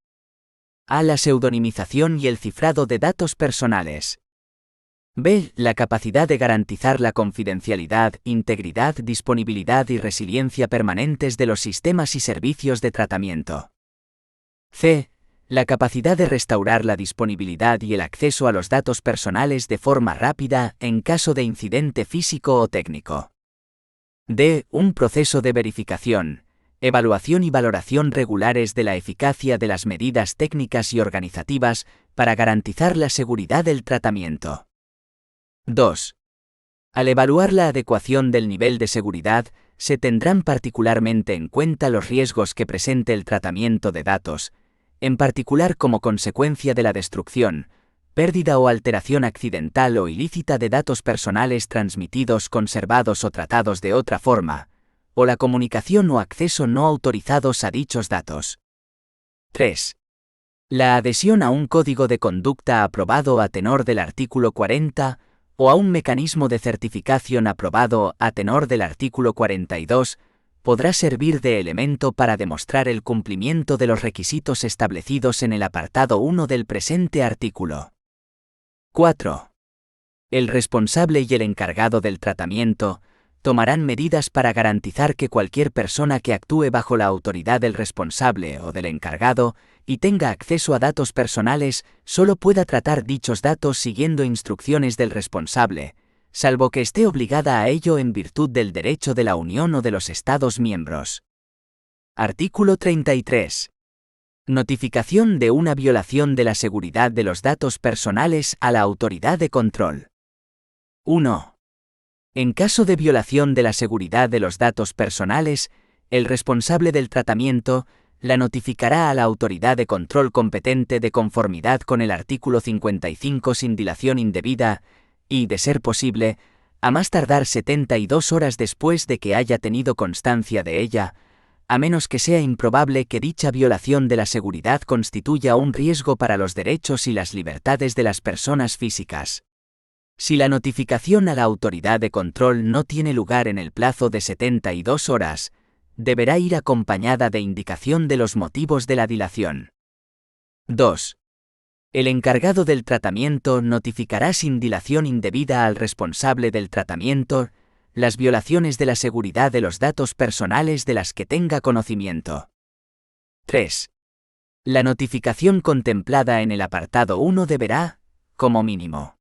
a. La pseudonimización y el cifrado de datos personales. B. La capacidad de garantizar la confidencialidad, integridad, disponibilidad y resiliencia permanentes de los sistemas y servicios de tratamiento. C. La capacidad de restaurar la disponibilidad y el acceso a los datos personales de forma rápida en caso de incidente físico o técnico. D. Un proceso de verificación, evaluación y valoración regulares de la eficacia de las medidas técnicas y organizativas para garantizar la seguridad del tratamiento. 2. Al evaluar la adecuación del nivel de seguridad, se tendrán particularmente en cuenta los riesgos que presente el tratamiento de datos, en particular como consecuencia de la destrucción, pérdida o alteración accidental o ilícita de datos personales transmitidos, conservados o tratados de otra forma, o la comunicación o acceso no autorizados a dichos datos. 3. La adhesión a un código de conducta aprobado a tenor del artículo 40 o a un mecanismo de certificación aprobado a tenor del artículo 42 podrá servir de elemento para demostrar el cumplimiento de los requisitos establecidos en el apartado 1 del presente artículo. 4. El responsable y el encargado del tratamiento tomarán medidas para garantizar que cualquier persona que actúe bajo la autoridad del responsable o del encargado y tenga acceso a datos personales solo pueda tratar dichos datos siguiendo instrucciones del responsable, salvo que esté obligada a ello en virtud del derecho de la Unión o de los Estados miembros. Artículo 33. Notificación de una violación de la seguridad de los datos personales a la autoridad de control. 1. En caso de violación de la seguridad de los datos personales, el responsable del tratamiento la notificará a la autoridad de control competente de conformidad con el artículo 55 sin dilación indebida y, de ser posible, a más tardar 72 horas después de que haya tenido constancia de ella, a menos que sea improbable que dicha violación de la seguridad constituya un riesgo para los derechos y las libertades de las personas físicas. Si la notificación a la autoridad de control no tiene lugar en el plazo de 72 horas, deberá ir acompañada de indicación de los motivos de la dilación. 2. El encargado del tratamiento notificará sin dilación indebida al responsable del tratamiento las violaciones de la seguridad de los datos personales de las que tenga conocimiento. 3. La notificación contemplada en el apartado 1 deberá, como mínimo,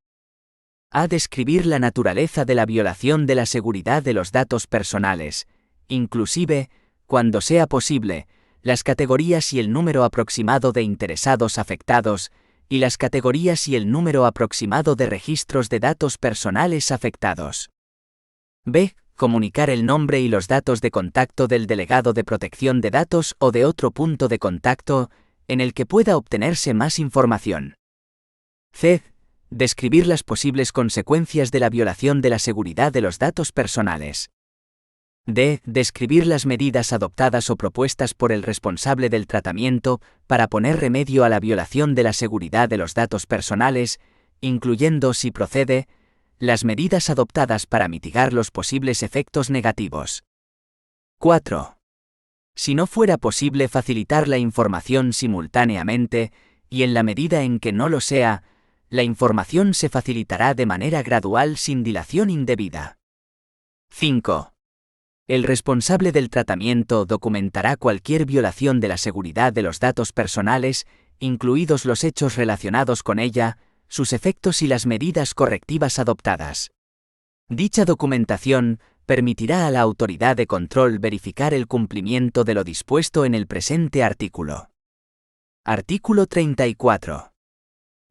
a. Describir la naturaleza de la violación de la seguridad de los datos personales, inclusive, cuando sea posible, las categorías y el número aproximado de interesados afectados, y las categorías y el número aproximado de registros de datos personales afectados. B. Comunicar el nombre y los datos de contacto del delegado de protección de datos o de otro punto de contacto, en el que pueda obtenerse más información. C. Describir las posibles consecuencias de la violación de la seguridad de los datos personales. D. Describir las medidas adoptadas o propuestas por el responsable del tratamiento para poner remedio a la violación de la seguridad de los datos personales, incluyendo, si procede, las medidas adoptadas para mitigar los posibles efectos negativos. 4. Si no fuera posible facilitar la información simultáneamente, y en la medida en que no lo sea, la información se facilitará de manera gradual sin dilación indebida. 5. El responsable del tratamiento documentará cualquier violación de la seguridad de los datos personales, incluidos los hechos relacionados con ella, sus efectos y las medidas correctivas adoptadas. Dicha documentación permitirá a la autoridad de control verificar el cumplimiento de lo dispuesto en el presente artículo. Artículo 34.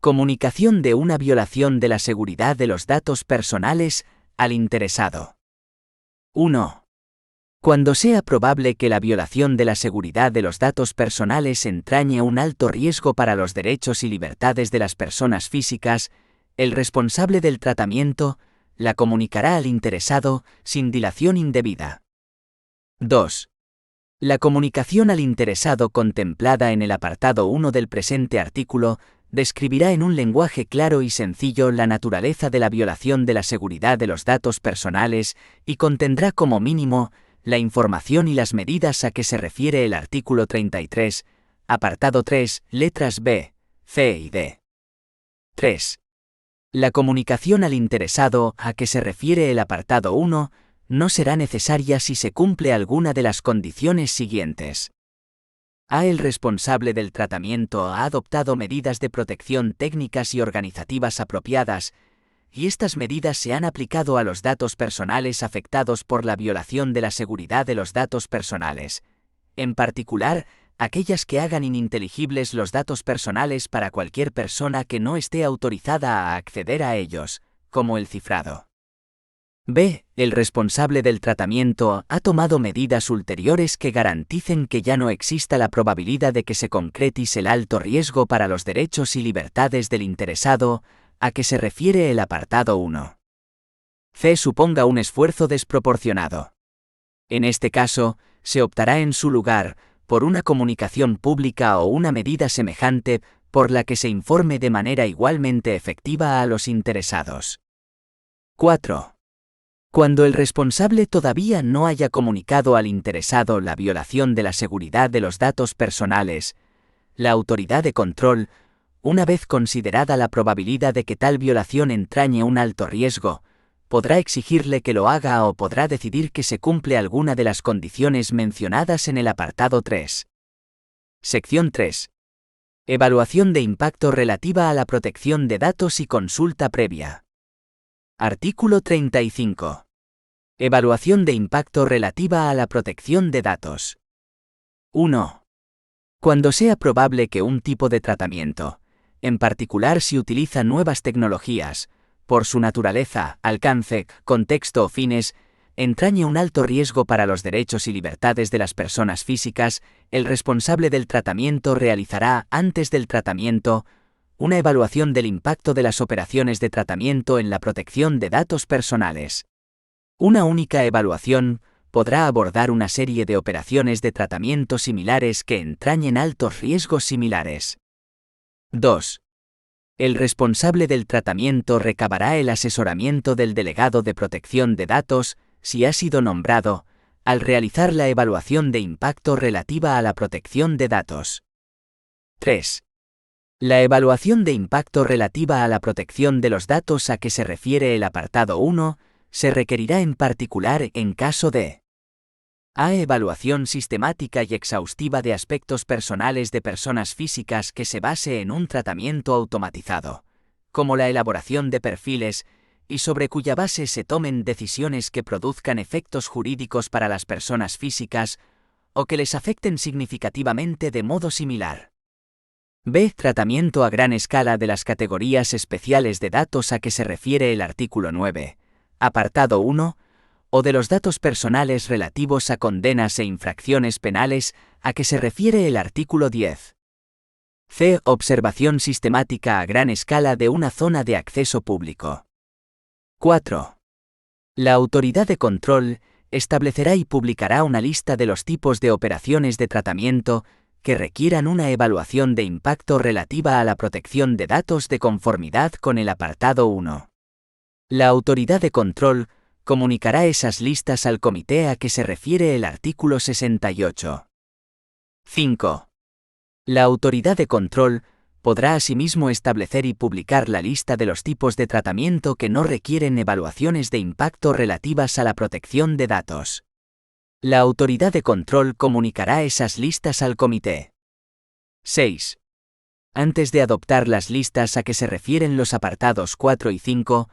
Comunicación de una violación de la seguridad de los datos personales al interesado. 1. Cuando sea probable que la violación de la seguridad de los datos personales entrañe un alto riesgo para los derechos y libertades de las personas físicas, el responsable del tratamiento la comunicará al interesado sin dilación indebida. 2. La comunicación al interesado contemplada en el apartado 1 del presente artículo describirá en un lenguaje claro y sencillo la naturaleza de la violación de la seguridad de los datos personales y contendrá como mínimo la información y las medidas a que se refiere el artículo 33, apartado 3, letras B, C y D. 3. La comunicación al interesado a que se refiere el apartado 1 no será necesaria si se cumple alguna de las condiciones siguientes. A. El responsable del tratamiento ha adoptado medidas de protección técnicas y organizativas apropiadas, y estas medidas se han aplicado a los datos personales afectados por la violación de la seguridad de los datos personales, en particular, aquellas que hagan ininteligibles los datos personales para cualquier persona que no esté autorizada a acceder a ellos, como el cifrado. B. El responsable del tratamiento ha tomado medidas ulteriores que garanticen que ya no exista la probabilidad de que se concretice el alto riesgo para los derechos y libertades del interesado, a que se refiere el apartado 1. C. Suponga un esfuerzo desproporcionado. En este caso, se optará en su lugar por una comunicación pública o una medida semejante por la que se informe de manera igualmente efectiva a los interesados. 4. Cuando el responsable todavía no haya comunicado al interesado la violación de la seguridad de los datos personales, la autoridad de control, una vez considerada la probabilidad de que tal violación entrañe un alto riesgo, podrá exigirle que lo haga o podrá decidir que se cumple alguna de las condiciones mencionadas en el apartado 3. Sección 3. Evaluación de impacto relativa a la protección de datos y consulta previa. Artículo 35. Evaluación de impacto relativa a la protección de datos. 1. Cuando sea probable que un tipo de tratamiento, en particular si utiliza nuevas tecnologías, por su naturaleza, alcance, contexto o fines, entrañe un alto riesgo para los derechos y libertades de las personas físicas, el responsable del tratamiento realizará, antes del tratamiento, una evaluación del impacto de las operaciones de tratamiento en la protección de datos personales. Una única evaluación podrá abordar una serie de operaciones de tratamiento similares que entrañen altos riesgos similares. 2. El responsable del tratamiento recabará el asesoramiento del delegado de protección de datos, si ha sido nombrado, al realizar la evaluación de impacto relativa a la protección de datos. 3. La evaluación de impacto relativa a la protección de los datos a que se refiere el apartado 1 se requerirá en particular en caso de A. Evaluación sistemática y exhaustiva de aspectos personales de personas físicas que se base en un tratamiento automatizado, como la elaboración de perfiles, y sobre cuya base se tomen decisiones que produzcan efectos jurídicos para las personas físicas o que les afecten significativamente de modo similar. B. Tratamiento a gran escala de las categorías especiales de datos a que se refiere el artículo 9, apartado 1, o de los datos personales relativos a condenas e infracciones penales a que se refiere el artículo 10. C. Observación sistemática a gran escala de una zona de acceso público. 4. La autoridad de control establecerá y publicará una lista de los tipos de operaciones de tratamiento que requieran una evaluación de impacto relativa a la protección de datos de conformidad con el apartado 1. La autoridad de control comunicará esas listas al comité a que se refiere el artículo 68. 5. La autoridad de control podrá asimismo establecer y publicar la lista de los tipos de tratamiento que no requieren evaluaciones de impacto relativas a la protección de datos. La autoridad de control comunicará esas listas al comité. 6. Antes de adoptar las listas a que se refieren los apartados 4 y 5,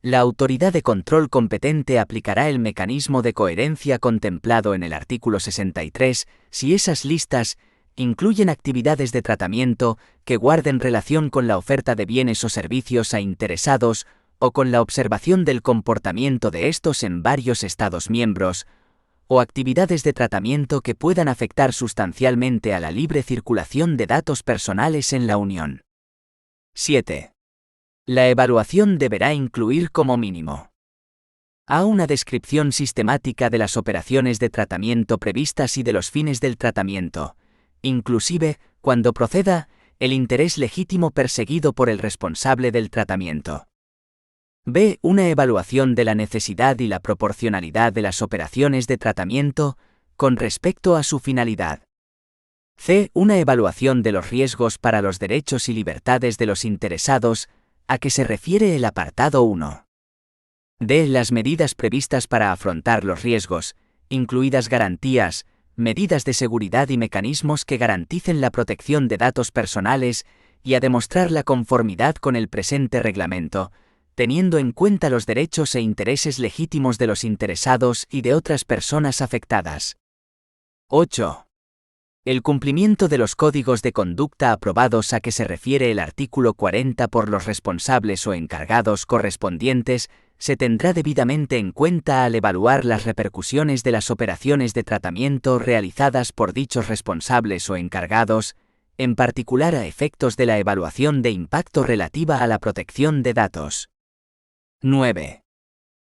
la autoridad de control competente aplicará el mecanismo de coherencia contemplado en el artículo 63 si esas listas incluyen actividades de tratamiento que guarden relación con la oferta de bienes o servicios a interesados o con la observación del comportamiento de estos en varios Estados miembros, o actividades de tratamiento que puedan afectar sustancialmente a la libre circulación de datos personales en la Unión. 7. La evaluación deberá incluir como mínimo a una descripción sistemática de las operaciones de tratamiento previstas y de los fines del tratamiento, inclusive, cuando proceda, el interés legítimo perseguido por el responsable del tratamiento. B. Una evaluación de la necesidad y la proporcionalidad de las operaciones de tratamiento con respecto a su finalidad. C. Una evaluación de los riesgos para los derechos y libertades de los interesados, a que se refiere el apartado 1. D. Las medidas previstas para afrontar los riesgos, incluidas garantías, medidas de seguridad y mecanismos que garanticen la protección de datos personales y a demostrar la conformidad con el presente reglamento, teniendo en cuenta los derechos e intereses legítimos de los interesados y de otras personas afectadas. 8. El cumplimiento de los códigos de conducta aprobados a que se refiere el artículo 40 por los responsables o encargados correspondientes se tendrá debidamente en cuenta al evaluar las repercusiones de las operaciones de tratamiento realizadas por dichos responsables o encargados, en particular a efectos de la evaluación de impacto relativa a la protección de datos. 9.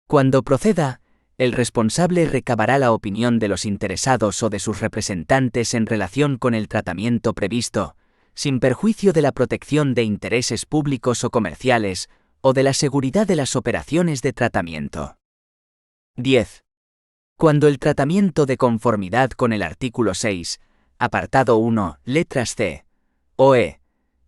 Cuando proceda, el responsable recabará la opinión de los interesados o de sus representantes en relación con el tratamiento previsto, sin perjuicio de la protección de intereses públicos o comerciales, o de la seguridad de las operaciones de tratamiento. 10. Cuando el tratamiento de conformidad con el artículo 6, apartado 1, letras C o E,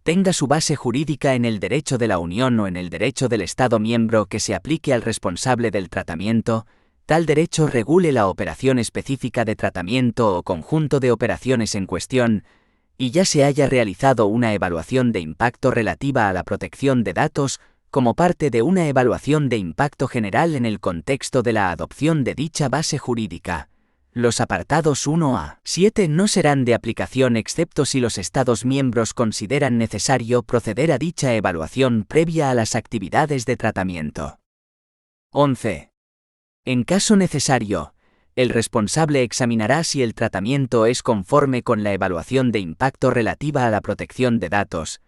tenga su base jurídica en el derecho de la Unión o en el derecho del Estado miembro que se aplique al responsable del tratamiento, tal derecho regule la operación específica de tratamiento o conjunto de operaciones en cuestión, y ya se haya realizado una evaluación de impacto relativa a la protección de datos como parte de una evaluación de impacto general en el contexto de la adopción de dicha base jurídica. Los apartados 1 a 7 no serán de aplicación excepto si los Estados miembros consideran necesario proceder a dicha evaluación previa a las actividades de tratamiento. 11. En caso necesario, el responsable examinará si el tratamiento es conforme con la evaluación de impacto relativa a la protección de datos,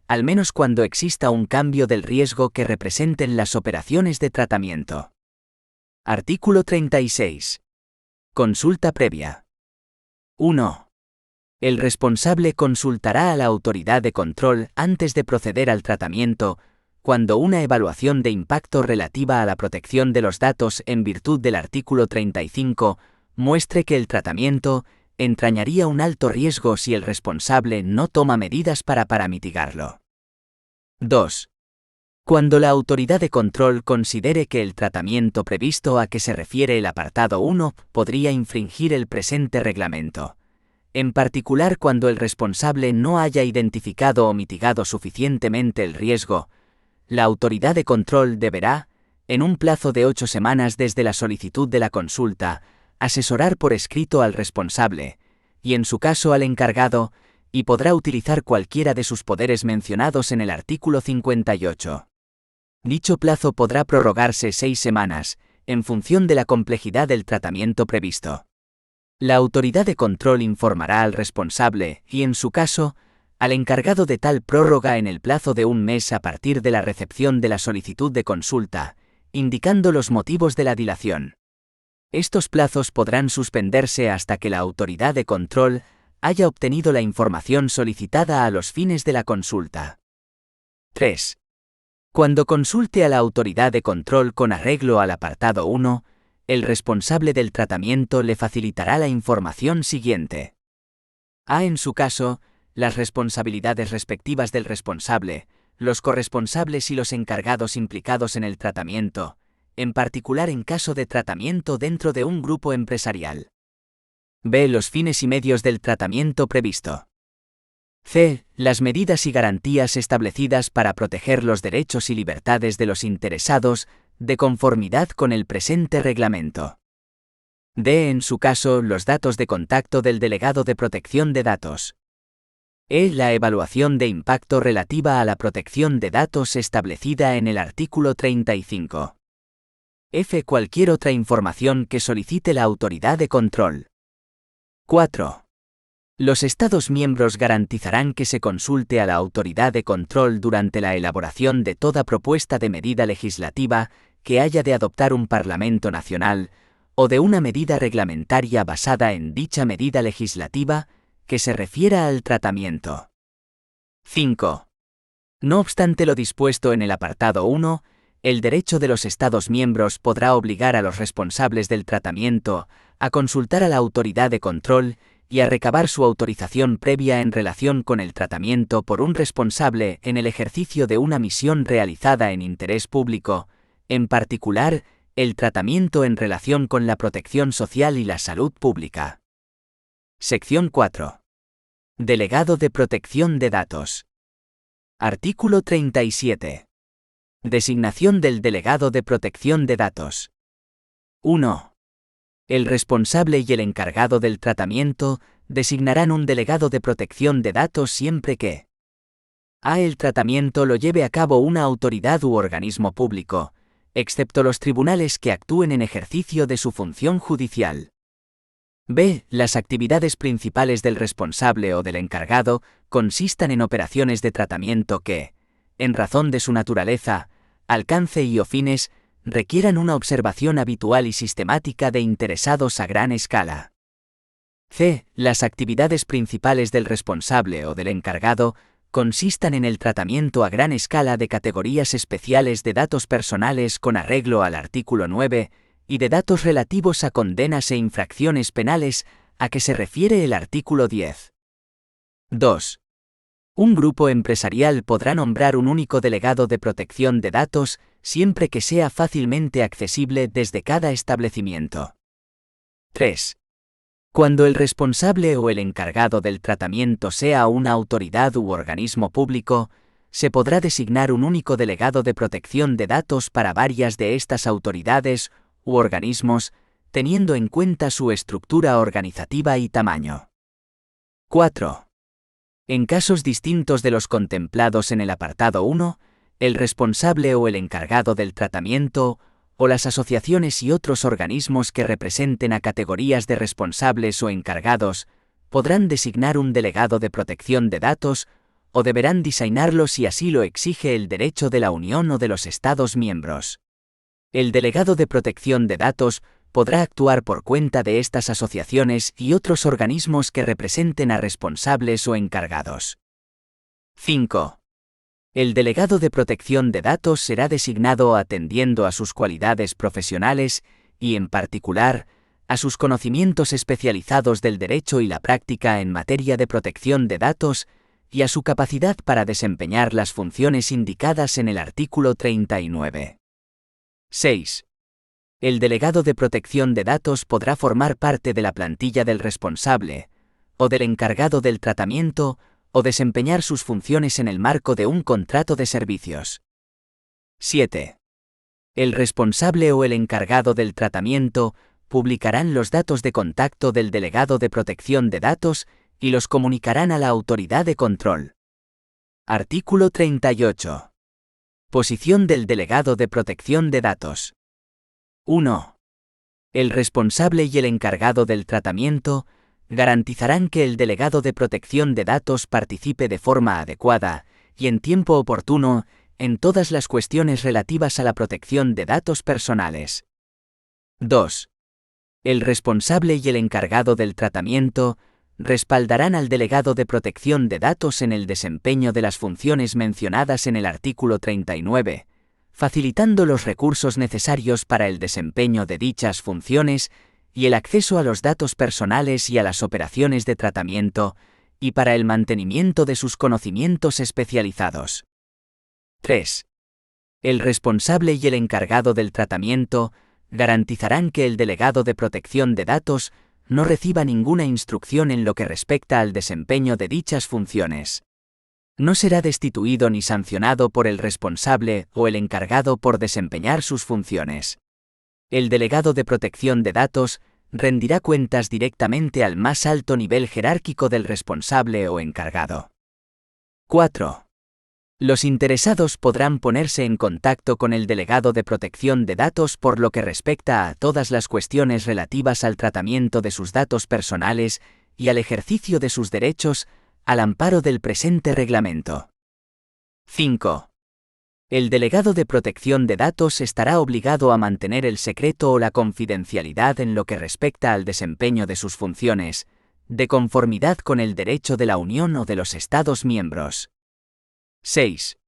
al menos cuando exista un cambio del riesgo que representen las operaciones de tratamiento. Artículo 36. Consulta previa. 1. El responsable consultará a la autoridad de control antes de proceder al tratamiento, cuando una evaluación de impacto relativa a la protección de los datos en virtud del artículo 35 muestre que el tratamiento entrañaría un alto riesgo si el responsable no toma medidas para mitigarlo. 2. Cuando la autoridad de control considere que el tratamiento previsto a que se refiere el apartado 1 podría infringir el presente reglamento, en particular cuando el responsable no haya identificado o mitigado suficientemente el riesgo, la autoridad de control deberá, en un plazo de 8 semanas desde la solicitud de la consulta, asesorar por escrito al responsable, y en su caso al encargado, y podrá utilizar cualquiera de sus poderes mencionados en el artículo 58. Dicho plazo podrá prorrogarse 6 semanas, en función de la complejidad del tratamiento previsto. La autoridad de control informará al responsable, y en su caso, al encargado de tal prórroga en el plazo de 1 mes a partir de la recepción de la solicitud de consulta, indicando los motivos de la dilación. Estos plazos podrán suspenderse hasta que la autoridad de control haya obtenido la información solicitada a los fines de la consulta. 3. Cuando consulte a la autoridad de control con arreglo al apartado 1, el responsable del tratamiento le facilitará la información siguiente. A. En su caso, las responsabilidades respectivas del responsable, los corresponsables y los encargados implicados en el tratamiento, en particular en caso de tratamiento dentro de un grupo empresarial. B. Los fines y medios del tratamiento previsto. C. Las medidas y garantías establecidas para proteger los derechos y libertades de los interesados, de conformidad con el presente reglamento. D. En su caso, los datos de contacto del delegado de protección de datos. E. La evaluación de impacto relativa a la protección de datos establecida en el artículo 35. F. Cualquier otra información que solicite la autoridad de control. 4. Los Estados miembros garantizarán que se consulte a la autoridad de control durante la elaboración de toda propuesta de medida legislativa que haya de adoptar un Parlamento nacional, o de una medida reglamentaria basada en dicha medida legislativa, que se refiera al tratamiento. 5. No obstante lo dispuesto en el apartado 1, el derecho de los Estados miembros podrá obligar a los responsables del tratamiento a consultar a la autoridad de control y a recabar su autorización previa en relación con el tratamiento por un responsable en el ejercicio de una misión realizada en interés público, en particular, el tratamiento en relación con la protección social y la salud pública. Sección 4. Delegado de protección de datos. Artículo 37. Designación del delegado de protección de datos. 1. El responsable y el encargado del tratamiento designarán un delegado de protección de datos siempre que a. El tratamiento lo lleve a cabo una autoridad u organismo público, excepto los tribunales que actúen en ejercicio de su función judicial. B. Las actividades principales del responsable o del encargado consistan en operaciones de tratamiento que, en razón de su naturaleza, alcance y o fines, requieran una observación habitual y sistemática de interesados a gran escala. C. Las actividades principales del responsable o del encargado consistan en el tratamiento a gran escala de categorías especiales de datos personales con arreglo al artículo 9 y de datos relativos a condenas e infracciones penales a que se refiere el artículo 10. 2. Un grupo empresarial podrá nombrar un único delegado de protección de datos siempre que sea fácilmente accesible desde cada establecimiento. 3. Cuando el responsable o el encargado del tratamiento sea una autoridad u organismo público, se podrá designar un único delegado de protección de datos para varias de estas autoridades u organismos, teniendo en cuenta su estructura organizativa y tamaño. 4. En casos distintos de los contemplados en el apartado 1, el responsable o el encargado del tratamiento, o las asociaciones y otros organismos que representen a categorías de responsables o encargados, podrán designar un delegado de protección de datos, o deberán designarlo si así lo exige el derecho de la Unión o de los Estados miembros. El delegado de protección de datos podrá actuar por cuenta de estas asociaciones y otros organismos que representen a responsables o encargados. 5. El delegado de protección de datos será designado atendiendo a sus cualidades profesionales y, en particular, a sus conocimientos especializados del derecho y la práctica en materia de protección de datos y a su capacidad para desempeñar las funciones indicadas en el artículo 39. 6. El delegado de protección de datos podrá formar parte de la plantilla del responsable, o del encargado del tratamiento, o desempeñar sus funciones en el marco de un contrato de servicios. 7. El responsable o el encargado del tratamiento publicarán los datos de contacto del delegado de protección de datos y los comunicarán a la autoridad de control. Artículo 38. Posición del delegado de protección de datos. 1. El responsable y el encargado del tratamiento garantizarán que el delegado de protección de datos participe de forma adecuada y en tiempo oportuno en todas las cuestiones relativas a la protección de datos personales. 2. El responsable y el encargado del tratamiento respaldarán al delegado de protección de datos en el desempeño de las funciones mencionadas en el artículo 39, facilitando los recursos necesarios para el desempeño de dichas funciones y el acceso a los datos personales y a las operaciones de tratamiento, y para el mantenimiento de sus conocimientos especializados. 3. El responsable y el encargado del tratamiento garantizarán que el delegado de protección de datos no reciba ninguna instrucción en lo que respecta al desempeño de dichas funciones. No será destituido ni sancionado por el responsable o el encargado por desempeñar sus funciones. El delegado de protección de datos rendirá cuentas directamente al más alto nivel jerárquico del responsable o encargado. 4. Los interesados podrán ponerse en contacto con el delegado de protección de datos por lo que respecta a todas las cuestiones relativas al tratamiento de sus datos personales y al ejercicio de sus derechos al amparo del presente reglamento. 5. El delegado de protección de datos estará obligado a mantener el secreto o la confidencialidad en lo que respecta al desempeño de sus funciones, de conformidad con el derecho de la Unión o de los Estados miembros. 6.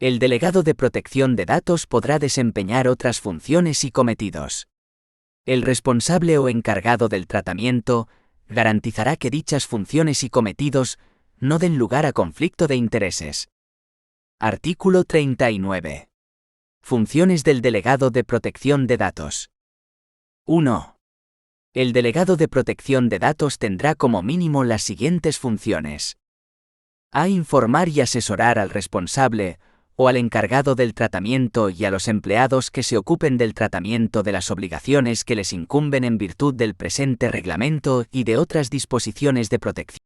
El delegado de protección de datos podrá desempeñar otras funciones y cometidos. El responsable o encargado del tratamiento garantizará que dichas funciones y cometidos no den lugar a conflicto de intereses. Artículo 39. Funciones del delegado de protección de datos. 1. El delegado de protección de datos tendrá como mínimo las siguientes funciones. A. Informar y asesorar al responsable o al encargado del tratamiento y a los empleados que se ocupen del tratamiento de las obligaciones que les incumben en virtud del presente reglamento y de otras disposiciones de protección.